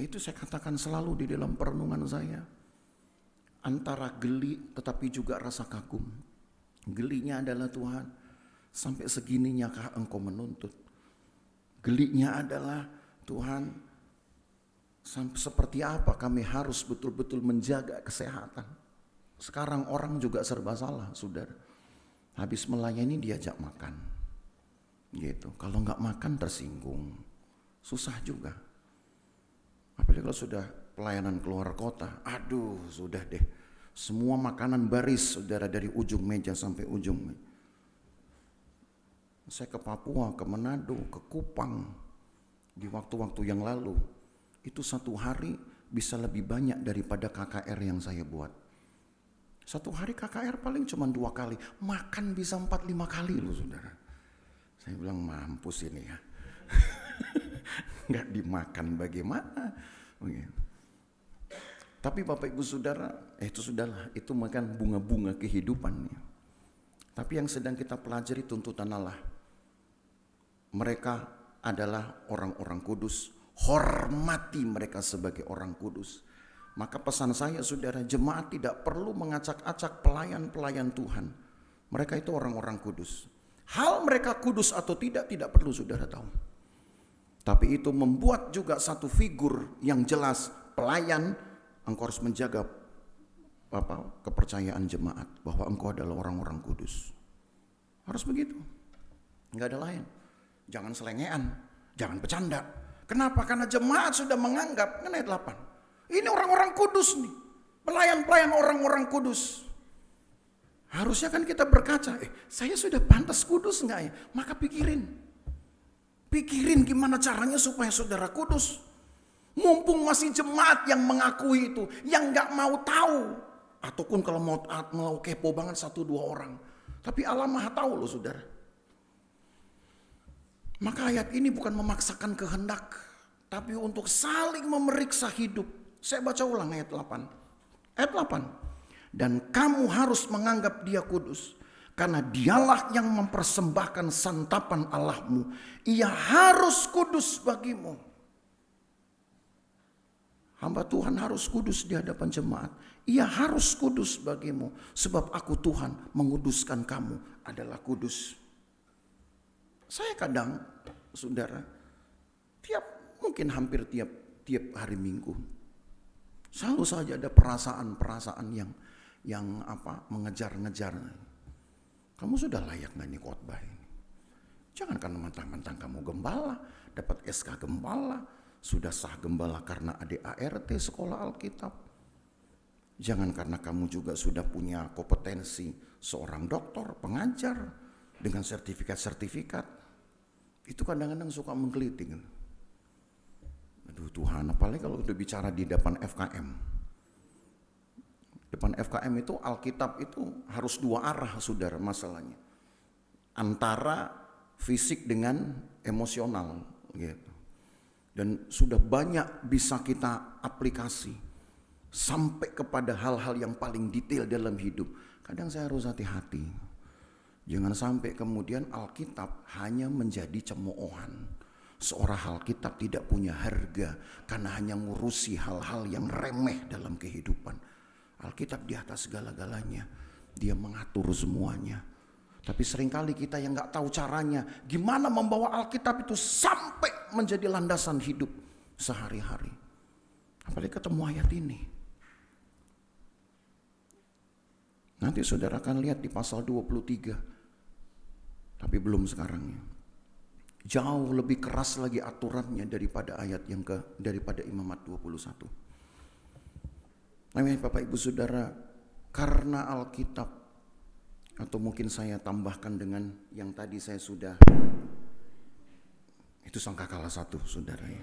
itu saya katakan selalu di dalam perenungan saya, antara geli tetapi juga rasa kagum. Gelinya adalah Tuhan, sampai segininya kah Engkau menuntut? Gelinya adalah Tuhan, sampai seperti apa kami harus betul-betul menjaga kesehatan. Sekarang orang juga serba salah, saudara. Habis melayani diajak makan, gitu. Kalau nggak makan tersinggung, susah juga. Apalagi kalau sudah pelayanan keluar kota, aduh sudah deh. Semua makanan baris, saudara, dari ujung meja sampai ujung meja. Saya ke Papua, ke Manado, ke Kupang di waktu-waktu yang lalu. Itu satu hari bisa lebih banyak daripada KKR yang saya buat. Satu hari KKR paling cuma 2 kali, makan bisa 4-5 kali loh, saudara. Saya bilang mampus ini ya. Nggak dimakan bagaimana? Tapi Bapak Ibu Saudara, itu sudahlah, itu makan bunga-bunga kehidupan. Tapi yang sedang kita pelajari tuntutan Allah. Mereka adalah orang-orang kudus, hormati mereka sebagai orang kudus. Maka pesan saya, saudara, jemaat tidak perlu mengacak-acak pelayan-pelayan Tuhan. Mereka itu orang-orang kudus. Hal mereka kudus atau tidak perlu saudara tahu. Tapi itu membuat juga satu figur yang jelas, pelayan, engkau harus menjaga kepercayaan jemaat bahwa engkau adalah orang-orang kudus. Harus begitu. Enggak ada lain. Jangan selengean, jangan bercanda. Kenapa? Karena jemaat sudah menganggap, kan ayat 8. Ini orang-orang kudus nih. Pelayan-pelayan orang-orang kudus. Harusnya kan kita berkaca, saya sudah pantas kudus enggak ya? Maka Pikirin gimana caranya supaya saudara kudus. Mumpung masih jemaat yang mengakui itu, yang gak mau tahu. Ataupun kalau mau kepo banget 1-2 orang. Tapi Allah Maha tahu loh saudara. Maka ayat ini bukan memaksakan kehendak, tapi untuk saling memeriksa hidup. Saya baca ulang ayat 8. Ayat 8. Dan kamu harus menganggap dia kudus. Karena dialah yang mempersembahkan santapan Allahmu. Ia harus kudus bagimu. Hamba Tuhan harus kudus di hadapan jemaat. Ia harus kudus bagimu. Sebab aku Tuhan menguduskan kamu adalah kudus. Saya kadang, saudara, mungkin hampir tiap hari Minggu. Selalu saja ada perasaan yang mengejar-ngejar. Kamu sudah layak nggak nih khotbah ini? Jangan karena mentang-mentang kamu gembala, dapat SK gembala, sudah sah gembala karena ADART sekolah Alkitab. Jangan karena kamu juga sudah punya kompetensi seorang dokter, pengajar, dengan sertifikat-sertifikat. Itu kadang-kadang suka menggelitik. Aduh Tuhan, apalagi kalau udah bicara di depan FKM. Depan FKM itu Alkitab itu harus 2 arah saudara masalahnya. Antara fisik dengan emosional gitu. Dan sudah banyak bisa kita aplikasi sampai kepada hal-hal yang paling detail dalam hidup. Kadang saya harus hati-hati. Jangan sampai kemudian Alkitab hanya menjadi cemoohan. Seorang Alkitab tidak punya harga karena hanya ngurusi hal-hal yang remeh dalam kehidupan. Alkitab di atas segala-galanya. Dia mengatur semuanya. Tapi seringkali kita yang gak tahu caranya. Gimana membawa Alkitab itu sampai menjadi landasan hidup sehari-hari. Apalagi ketemu ayat ini. Nanti saudara akan lihat di pasal 23. Tapi belum sekarang ya. Jauh lebih keras lagi aturannya daripada daripada Imamat 21. Namanya Bapak Ibu Saudara, karena Alkitab, atau mungkin saya tambahkan dengan yang tadi saya sudah, itu sangkakala 1 saudara ya.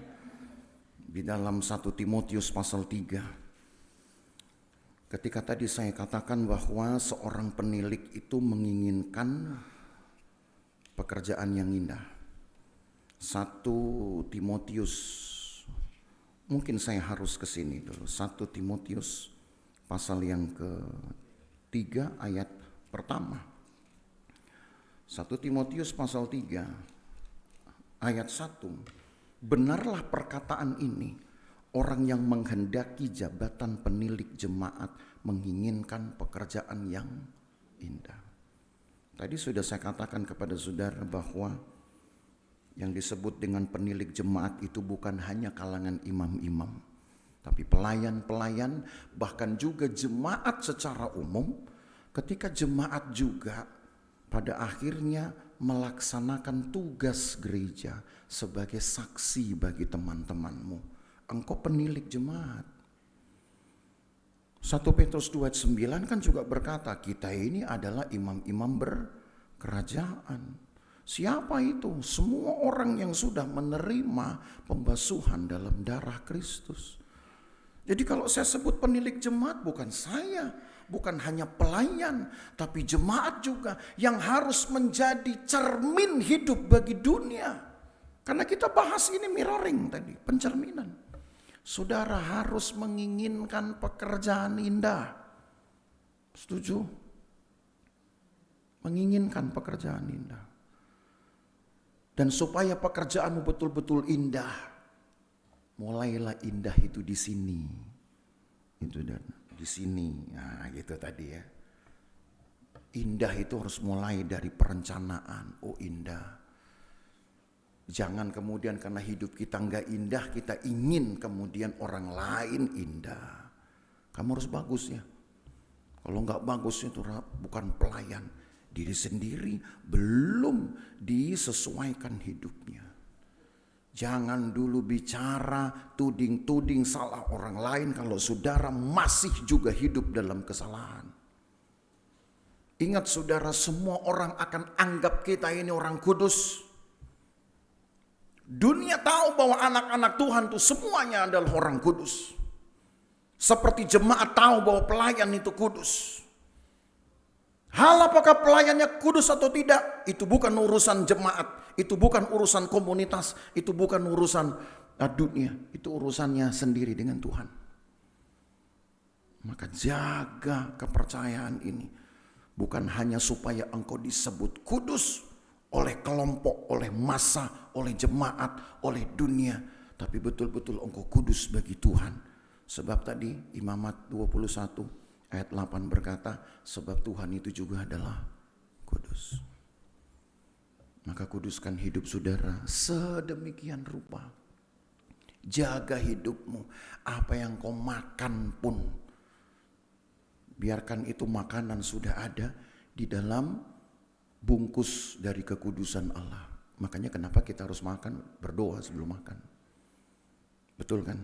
Di dalam 1 Timotius pasal 3, ketika tadi saya katakan bahwa seorang penilik itu menginginkan pekerjaan yang indah. 1 Timotius, mungkin saya harus ke sini dulu. 1 Timotius pasal yang ke-3 ayat pertama. 1 Timotius pasal 3 ayat 1. Benarlah perkataan ini, orang yang menghendaki jabatan penilik jemaat menginginkan pekerjaan yang indah. Tadi sudah saya katakan kepada saudara bahwa yang disebut dengan penilik jemaat itu bukan hanya kalangan imam-imam, tapi pelayan-pelayan, bahkan juga jemaat secara umum. Ketika jemaat juga pada akhirnya melaksanakan tugas gereja sebagai saksi bagi teman-temanmu, engkau penilik jemaat. 1 Petrus 2:9 kan juga berkata, kita ini adalah imam-imam berkerajaan. Siapa itu? Semua orang yang sudah menerima pembasuhan dalam darah Kristus. Jadi kalau saya sebut penilik jemaat, bukan saya, bukan hanya pelayan, tapi jemaat juga yang harus menjadi cermin hidup bagi dunia. Karena kita bahas ini mirroring tadi, pencerminan. Saudara harus menginginkan pekerjaan indah. Setuju? Menginginkan pekerjaan indah. Dan supaya pekerjaanmu betul-betul indah, mulailah indah itu di sini. Itu dan di sini. Nah, gitu tadi ya. Indah itu harus mulai dari perencanaan. Oh, indah. Jangan kemudian karena hidup kita enggak indah, kita ingin kemudian orang lain indah. Kamu harus bagus ya. Kalau enggak bagus itu bukan pelayan. Diri sendiri belum disesuaikan hidupnya. Jangan dulu bicara tuding-tuding salah orang lain kalau saudara masih juga hidup dalam kesalahan. Ingat saudara, semua orang akan anggap kita ini orang kudus. Dunia tahu bahwa anak-anak Tuhan itu semuanya adalah orang kudus. Seperti jemaat tahu bahwa pelayan itu kudus. Hal apakah pelayannya kudus atau tidak, itu bukan urusan jemaat, itu bukan urusan komunitas, itu bukan urusan dunia, itu urusannya sendiri dengan Tuhan. Maka jaga kepercayaan ini, bukan hanya supaya engkau disebut kudus oleh kelompok, oleh massa, oleh jemaat, oleh dunia, tapi betul-betul engkau kudus bagi Tuhan. Sebab tadi Imamat 21 ayat 8 berkata, sebab Tuhan itu juga adalah kudus. Maka kuduskan hidup saudara sedemikian rupa. Jaga hidupmu. Apa yang kau makan pun, biarkan itu makanan sudah ada di dalam bungkus dari kekudusan Allah. Makanya kenapa kita harus makan, berdoa sebelum makan. Betul kan?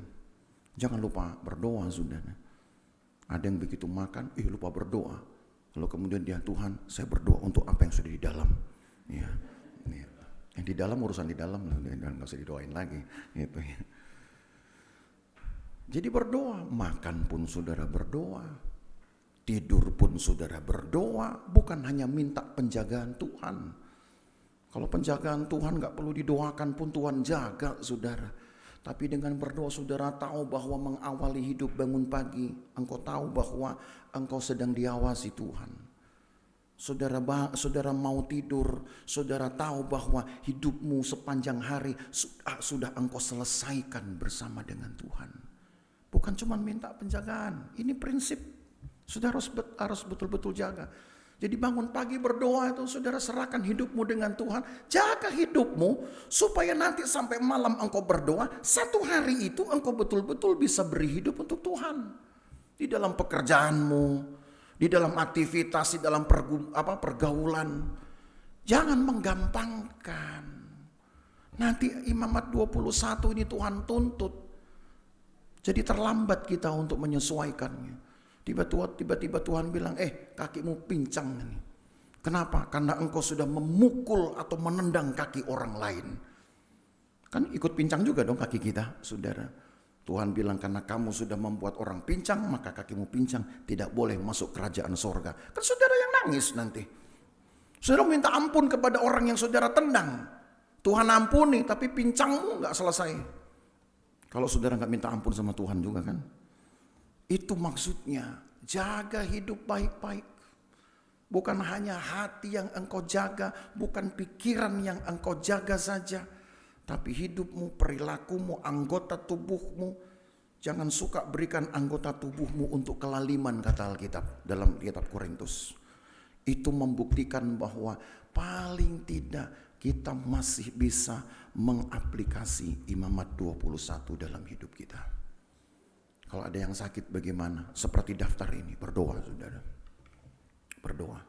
Jangan lupa berdoa saudara. Ada yang begitu makan, lupa berdoa. Lalu kemudian dia, Tuhan saya berdoa untuk apa yang sudah di dalam. Ya, ya. Yang di dalam urusan di dalam, nggak usah didoain lagi. Gitu ya. Jadi berdoa, makan pun saudara berdoa. Tidur pun saudara berdoa. Bukan hanya minta penjagaan Tuhan. Kalau penjagaan Tuhan nggak perlu didoakan pun Tuhan jaga saudara. Tapi dengan berdoa saudara tahu bahwa mengawali hidup bangun pagi, engkau tahu bahwa engkau sedang diawasi Tuhan. Saudara mau tidur, saudara tahu bahwa hidupmu sepanjang hari sudah engkau selesaikan bersama dengan Tuhan. Bukan cuma minta penjagaan, ini prinsip. Saudara harus betul-betul jaga. Jadi bangun pagi berdoa itu saudara serahkan hidupmu dengan Tuhan. Jaga hidupmu supaya nanti sampai malam engkau berdoa. Satu hari itu engkau betul-betul bisa beri hidup untuk Tuhan. Di dalam pekerjaanmu, di dalam aktivitas, di dalam pergaulan. Jangan menggampangkan. Nanti imamat 21 ini Tuhan tuntut. Jadi terlambat kita untuk menyesuaikannya. Tiba-tiba Tuhan bilang, kakimu pincang nih. Kenapa? Karena engkau sudah memukul atau menendang kaki orang lain. Kan ikut pincang juga dong kaki kita, saudara. Tuhan bilang karena kamu sudah membuat orang pincang, maka kakimu pincang, tidak boleh masuk kerajaan sorga. Kan saudara yang nangis nanti. Saudara minta ampun kepada orang yang saudara tendang. Tuhan ampuni, tapi pincangmu gak selesai. Kalau saudara gak minta ampun sama Tuhan juga kan. Itu maksudnya, jaga hidup baik-baik. Bukan hanya hati yang engkau jaga, bukan pikiran yang engkau jaga saja. Tapi hidupmu, perilakumu, anggota tubuhmu. Jangan suka berikan anggota tubuhmu untuk kelaliman, kata Alkitab dalam kitab Korintus. Itu membuktikan bahwa paling tidak kita masih bisa mengaplikasi imamat 21 dalam hidup kita. Kalau ada yang sakit bagaimana? Seperti daftar ini, berdoa saudara. Berdoa.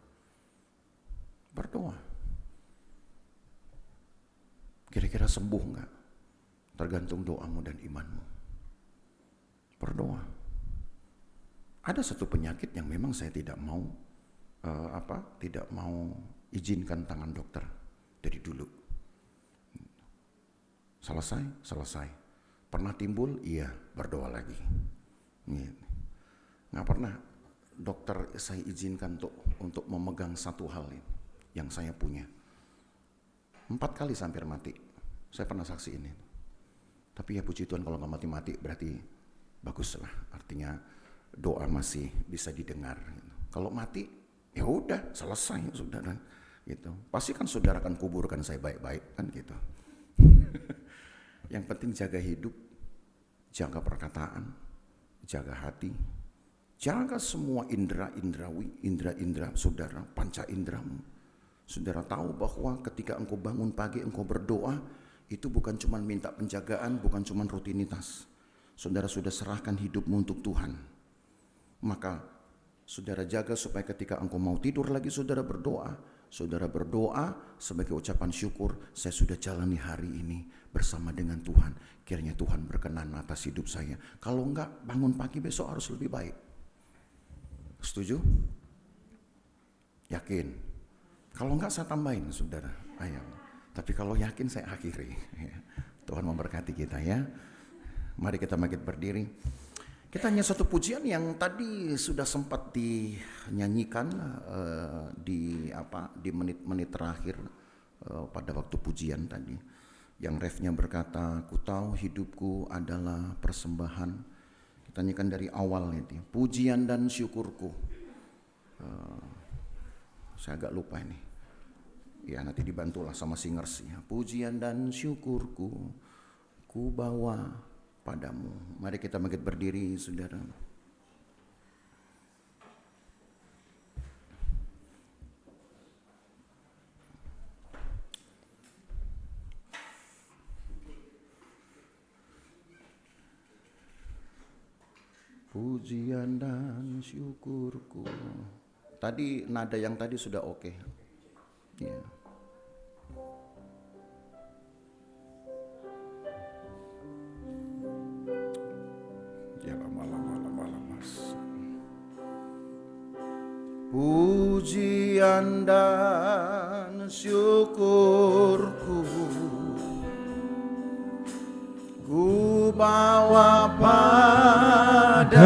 Kira-kira sembuh enggak? Tergantung doamu dan imanmu. Berdoa. Ada satu penyakit yang memang saya tidak mau izinkan tangan dokter dari dulu. Selesai. Pernah timbul? Iya, berdoa lagi. Nggak pernah dokter saya izinkan untuk memegang satu hal yang saya punya. 4 kali hampir mati. Saya pernah saksi ini. Tapi ya puji Tuhan kalau nggak mati-mati berarti baguslah. Artinya doa masih bisa didengar. Kalau mati ya udah selesai saudara. Gitu. Pasti kan saudara akan kuburkan saya baik-baik kan gitu. Yang penting jaga hidup, jaga perkataan, jaga hati, jaga semua indera saudara, panca inderamu. Saudara tahu bahwa ketika engkau bangun pagi, engkau berdoa, itu bukan cuma minta penjagaan, bukan cuma rutinitas. Saudara sudah serahkan hidupmu untuk Tuhan. Maka saudara jaga supaya ketika engkau mau tidur lagi saudara berdoa sebagai ucapan syukur, saya sudah jalani hari ini bersama dengan Tuhan. Kiranya Tuhan berkenan atas hidup saya. Kalau enggak, bangun pagi besok harus lebih baik. Setuju? Yakin? Kalau enggak saya tambahin saudara, ayo. Tapi kalau yakin saya akhiri. Tuhan memberkati kita ya. Mari kita bangkit berdiri. Kita hanya satu pujian yang tadi sudah sempat dinyanyikan di menit-menit terakhir pada waktu pujian tadi. Yang refnya berkata, ku tahu hidupku adalah persembahan. Kita nyanyikan dari awal itu, pujian dan syukurku. Saya agak lupa ini. Ya nanti dibantulah sama singers ya. Pujian dan syukurku ku bawa padamu. Mari kita bangkit berdiri saudara. Pujian dan syukurku. Tadi nada yang tadi sudah oke. Ya. Pujian dan syukurku ku bawa padamu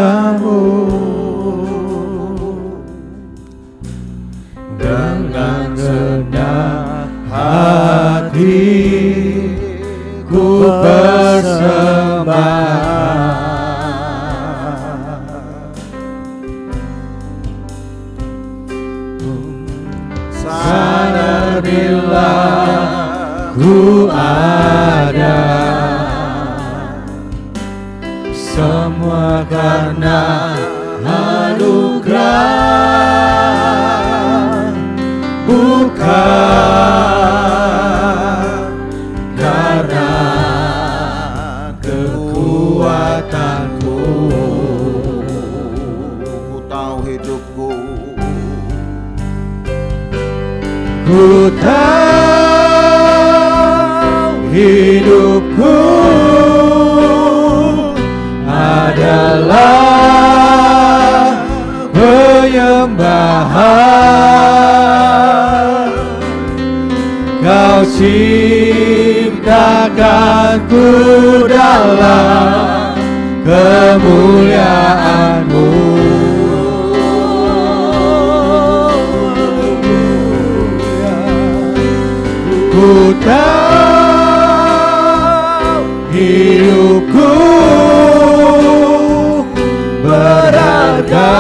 dengan senang hati ku persembahkan. Bila ku ada, semua karena anugerah, bukan karena kekuatanku. Ku tahu hidupku Ku tahu hidupku adalah penyembahan. Kau ciptakanku dalam kemuliaan-Mu. Ku tahu hidupku berharga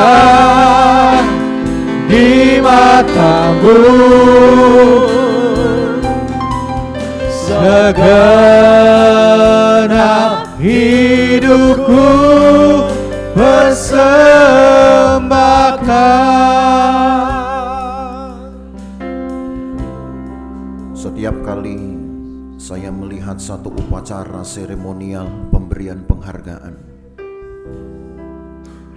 di mata-Mu. Segenap hidupku persembahkan. Setiap kali saya melihat satu upacara seremonial pemberian penghargaan,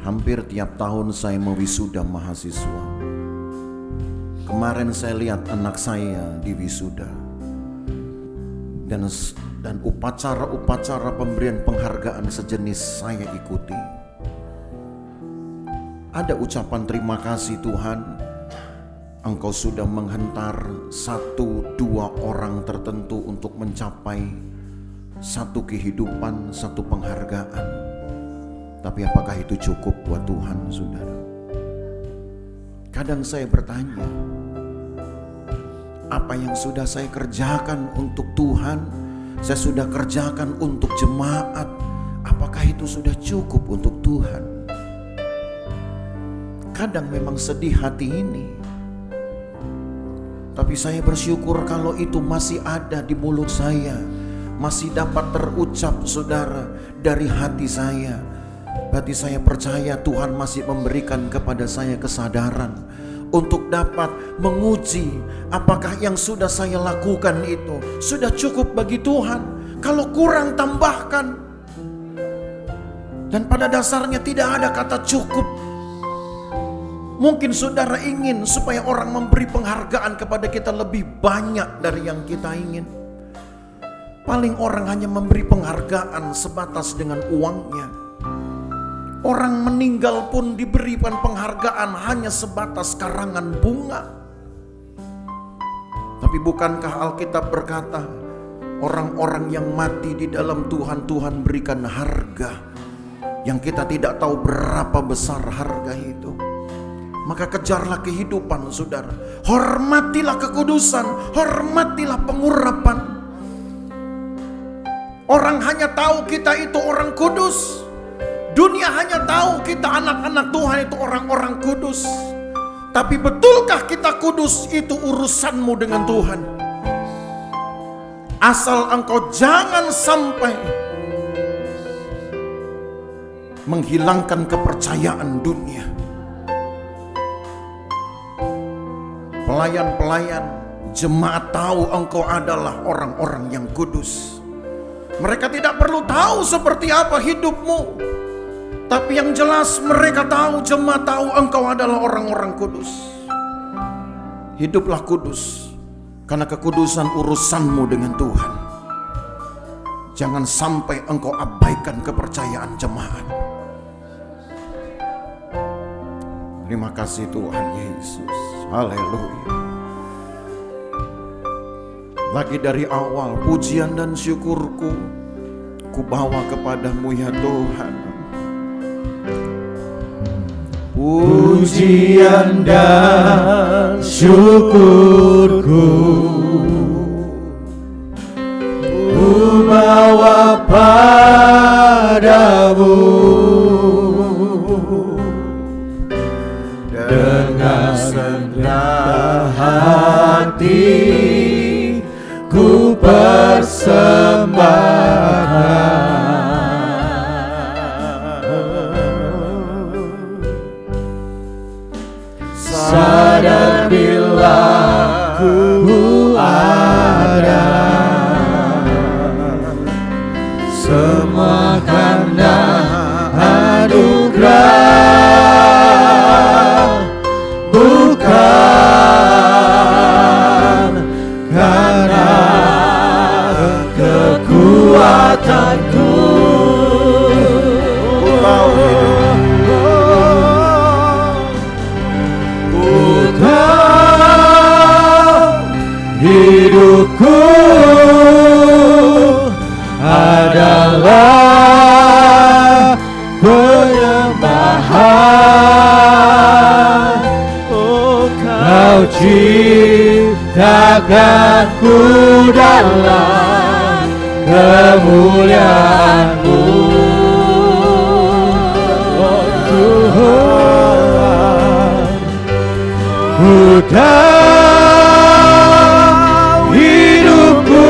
hampir tiap tahun saya mewisuda mahasiswa. Kemarin saya lihat anak saya di wisuda, dan upacara-upacara pemberian penghargaan sejenis saya ikuti. Ada ucapan terima kasih Tuhan, Engkau sudah menghentar 1-2 orang tertentu untuk mencapai satu kehidupan, satu penghargaan. Tapi apakah itu cukup buat Tuhan, saudara? Kadang saya bertanya, apa yang sudah saya kerjakan untuk Tuhan, saya sudah kerjakan untuk jemaat, apakah itu sudah cukup untuk Tuhan? Kadang memang sedih hati ini, tapi saya bersyukur kalau itu masih ada di mulut saya, masih dapat terucap, saudara, dari hati saya. Berarti saya percaya Tuhan masih memberikan kepada saya kesadaran untuk dapat menguji apakah yang sudah saya lakukan itu sudah cukup bagi Tuhan. Kalau kurang, tambahkan. Dan pada dasarnya tidak ada kata cukup. Mungkin saudara ingin supaya orang memberi penghargaan kepada kita lebih banyak dari yang kita ingin. Paling orang hanya memberi penghargaan sebatas dengan uangnya. Orang meninggal pun diberikan penghargaan hanya sebatas karangan bunga. Tapi bukankah Alkitab berkata, orang-orang yang mati di dalam Tuhan, Tuhan berikan harga yang kita tidak tahu berapa besar harga itu. Maka kejarlah kehidupan, saudara. Hormatilah kekudusan, hormatilah pengurapan. Orang hanya tahu kita itu orang kudus. Dunia hanya tahu kita anak-anak Tuhan itu orang-orang kudus. Tapi betulkah kita kudus, itu urusanmu dengan Tuhan. Asal engkau jangan sampai menghilangkan kepercayaan dunia. Pelayan-pelayan jemaat tahu engkau adalah orang-orang yang kudus. Mereka tidak perlu tahu seperti apa hidupmu, tapi yang jelas mereka tahu, jemaat tahu engkau adalah orang-orang kudus. Hiduplah kudus, karena kekudusan urusanmu dengan Tuhan. Jangan sampai engkau abaikan kepercayaan jemaat. Terima kasih Tuhan Yesus. Haleluya. Lagi dari awal, pujian dan syukurku ku bawa kepadamu ya Tuhan. Pujian dan syukurku ku bawa padamu, dengan senang hati ku persembahkan. Sadar bila ku ada, semua karena anugerah, bukan hidupku adalah penyembahan. Oh, Kau ciptakanku dalam kemuliaan-Mu. Oh Tuhan, ku tahu hidupku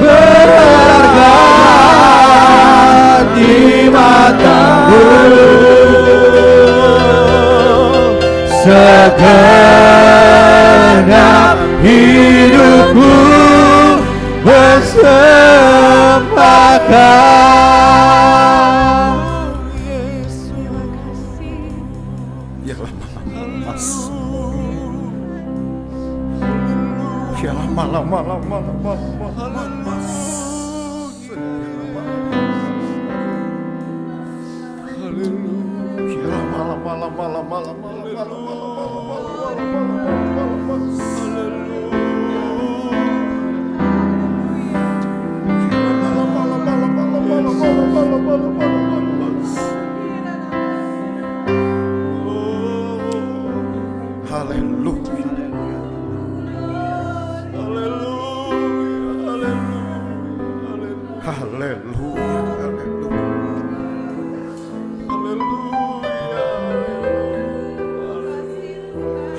berharga di mata-Mu. Segenap hidupku bersembahkan. Biarlah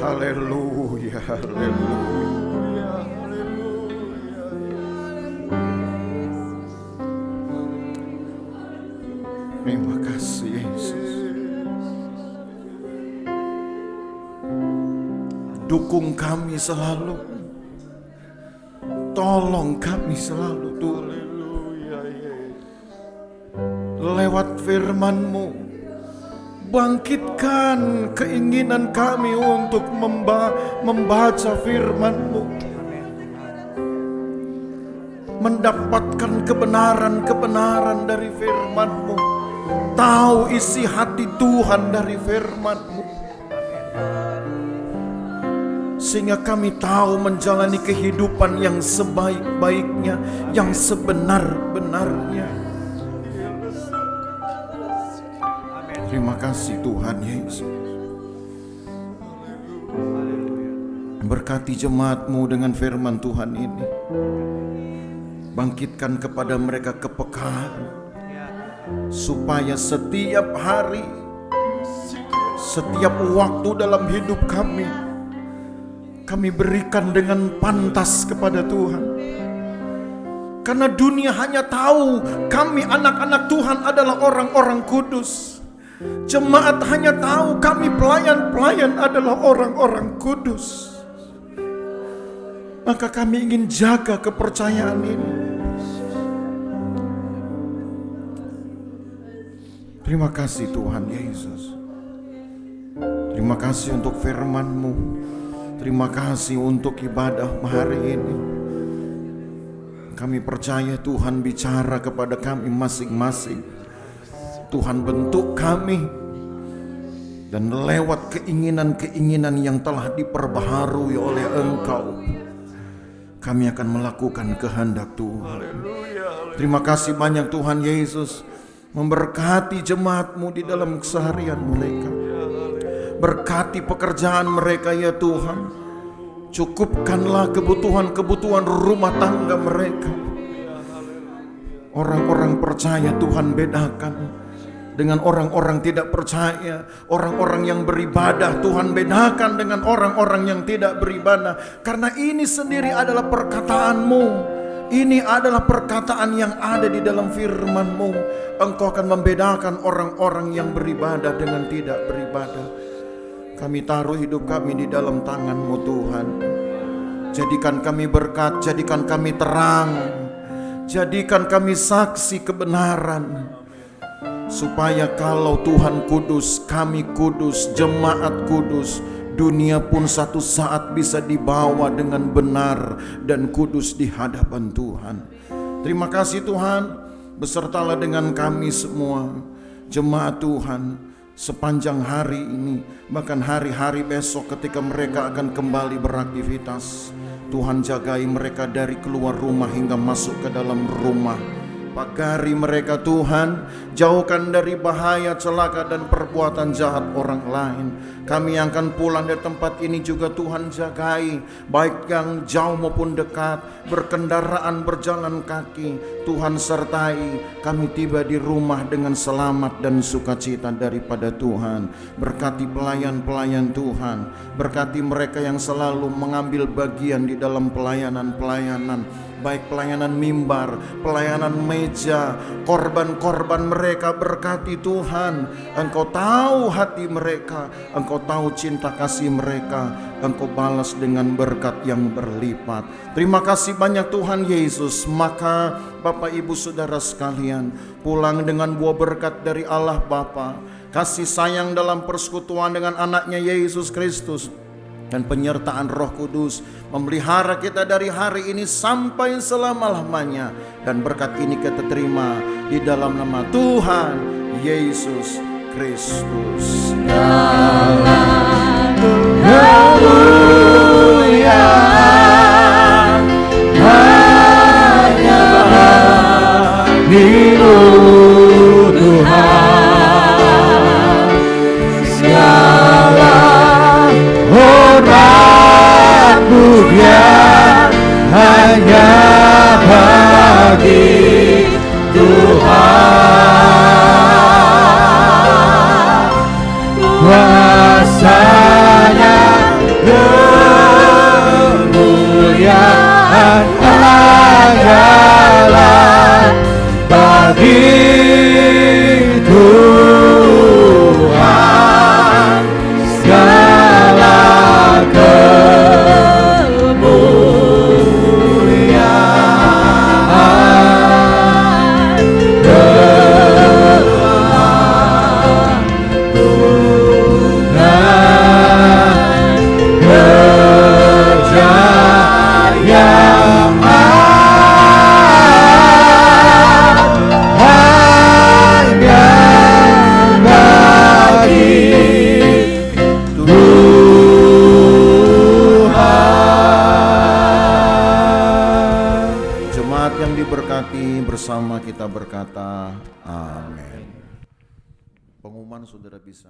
Haleluya, haleluya. Terima kasih Yesus. Dukung kami selalu. Tolong kami selalu Tuhan. Lewat firman-Mu, bangkitkan keinginan kami untuk membaca firman-Mu, mendapatkan kebenaran-kebenaran dari firman-Mu, tahu isi hati Tuhan dari firman-Mu, sehingga kami tahu menjalani kehidupan yang sebaik-baiknya, yang sebenar-benarnya. Terima kasih Tuhan Yesus. Berkati jemaat-Mu dengan firman Tuhan ini. Bangkitkan kepada mereka kepekaan, supaya setiap hari, setiap waktu dalam hidup kami berikan dengan pantas kepada Tuhan. Karena dunia hanya tahu kami anak-anak Tuhan adalah orang-orang kudus. Jemaat hanya tahu kami pelayan-pelayan adalah orang-orang kudus. Maka kami ingin jaga kepercayaan ini. Terima kasih Tuhan Yesus. Terima kasih untuk firman-Mu. Terima kasih untuk ibadah hari ini. Kami percaya Tuhan bicara kepada kami masing-masing. Tuhan bentuk kami, dan lewat keinginan-keinginan yang telah diperbaharui oleh Engkau, kami akan melakukan kehendak Tuhan. Terima kasih banyak Tuhan Yesus, memberkati jemaat-Mu di dalam keseharian mereka. Berkati pekerjaan mereka ya Tuhan. Cukupkanlah kebutuhan-kebutuhan rumah tangga mereka. Orang-orang percaya Tuhan bedakan dengan orang-orang tidak percaya. Orang-orang yang beribadah Tuhan bedakan dengan orang-orang yang tidak beribadah. Karena ini sendiri adalah perkataan-Mu. Ini adalah perkataan yang ada di dalam firman-Mu. Engkau akan membedakan orang-orang yang beribadah dengan tidak beribadah. Kami taruh hidup kami di dalam tangan-Mu Tuhan. Jadikan kami berkat, jadikan kami terang, jadikan kami saksi kebenaran. Supaya kalau Tuhan kudus, kami kudus, jemaat kudus, dunia pun satu saat bisa dibawa dengan benar dan kudus di hadapan Tuhan. Terima kasih Tuhan, besertalah dengan kami semua, jemaat Tuhan. sepanjang hari ini, bahkan hari-hari besok ketika mereka akan kembali beraktivitas. Tuhan jagai mereka dari keluar rumah hingga masuk ke dalam rumah. Pagari mereka Tuhan, jauhkan dari bahaya, celaka dan perbuatan jahat orang lain. Kami yang akan pulang dari tempat ini juga Tuhan jagai, baik yang jauh maupun dekat, berkendaraan, berjalan kaki. Tuhan sertai kami tiba di rumah dengan selamat dan sukacita daripada Tuhan. Berkati pelayan-pelayan Tuhan, berkati mereka yang selalu mengambil bagian di dalam pelayanan-pelayanan, baik pelayanan mimbar, pelayanan meja, korban-korban mereka. Berkati Tuhan, Engkau tahu hati mereka, Engkau tahu cinta kasih mereka, Engkau balas dengan berkat yang berlipat. Terima kasih banyak Tuhan Yesus. Maka Bapak Ibu Saudara sekalian, pulang dengan buah berkat dari Allah Bapa, kasih sayang dalam persekutuan dengan anaknya Yesus Kristus, dan penyertaan Roh Kudus memelihara kita dari hari ini sampai selama-lamanya. Dan berkat ini kita terima di dalam nama Tuhan Yesus Kristus. Kemuliaan hanya bagimu Tuhan, segala hormat pujian hanya bagi Tuhan. Kuasanya kemuliaan hanyalah bagi Tuhan. Segala kemuliaan Yang diberkati bersama kita berkata amin. Pengumuman saudara bisa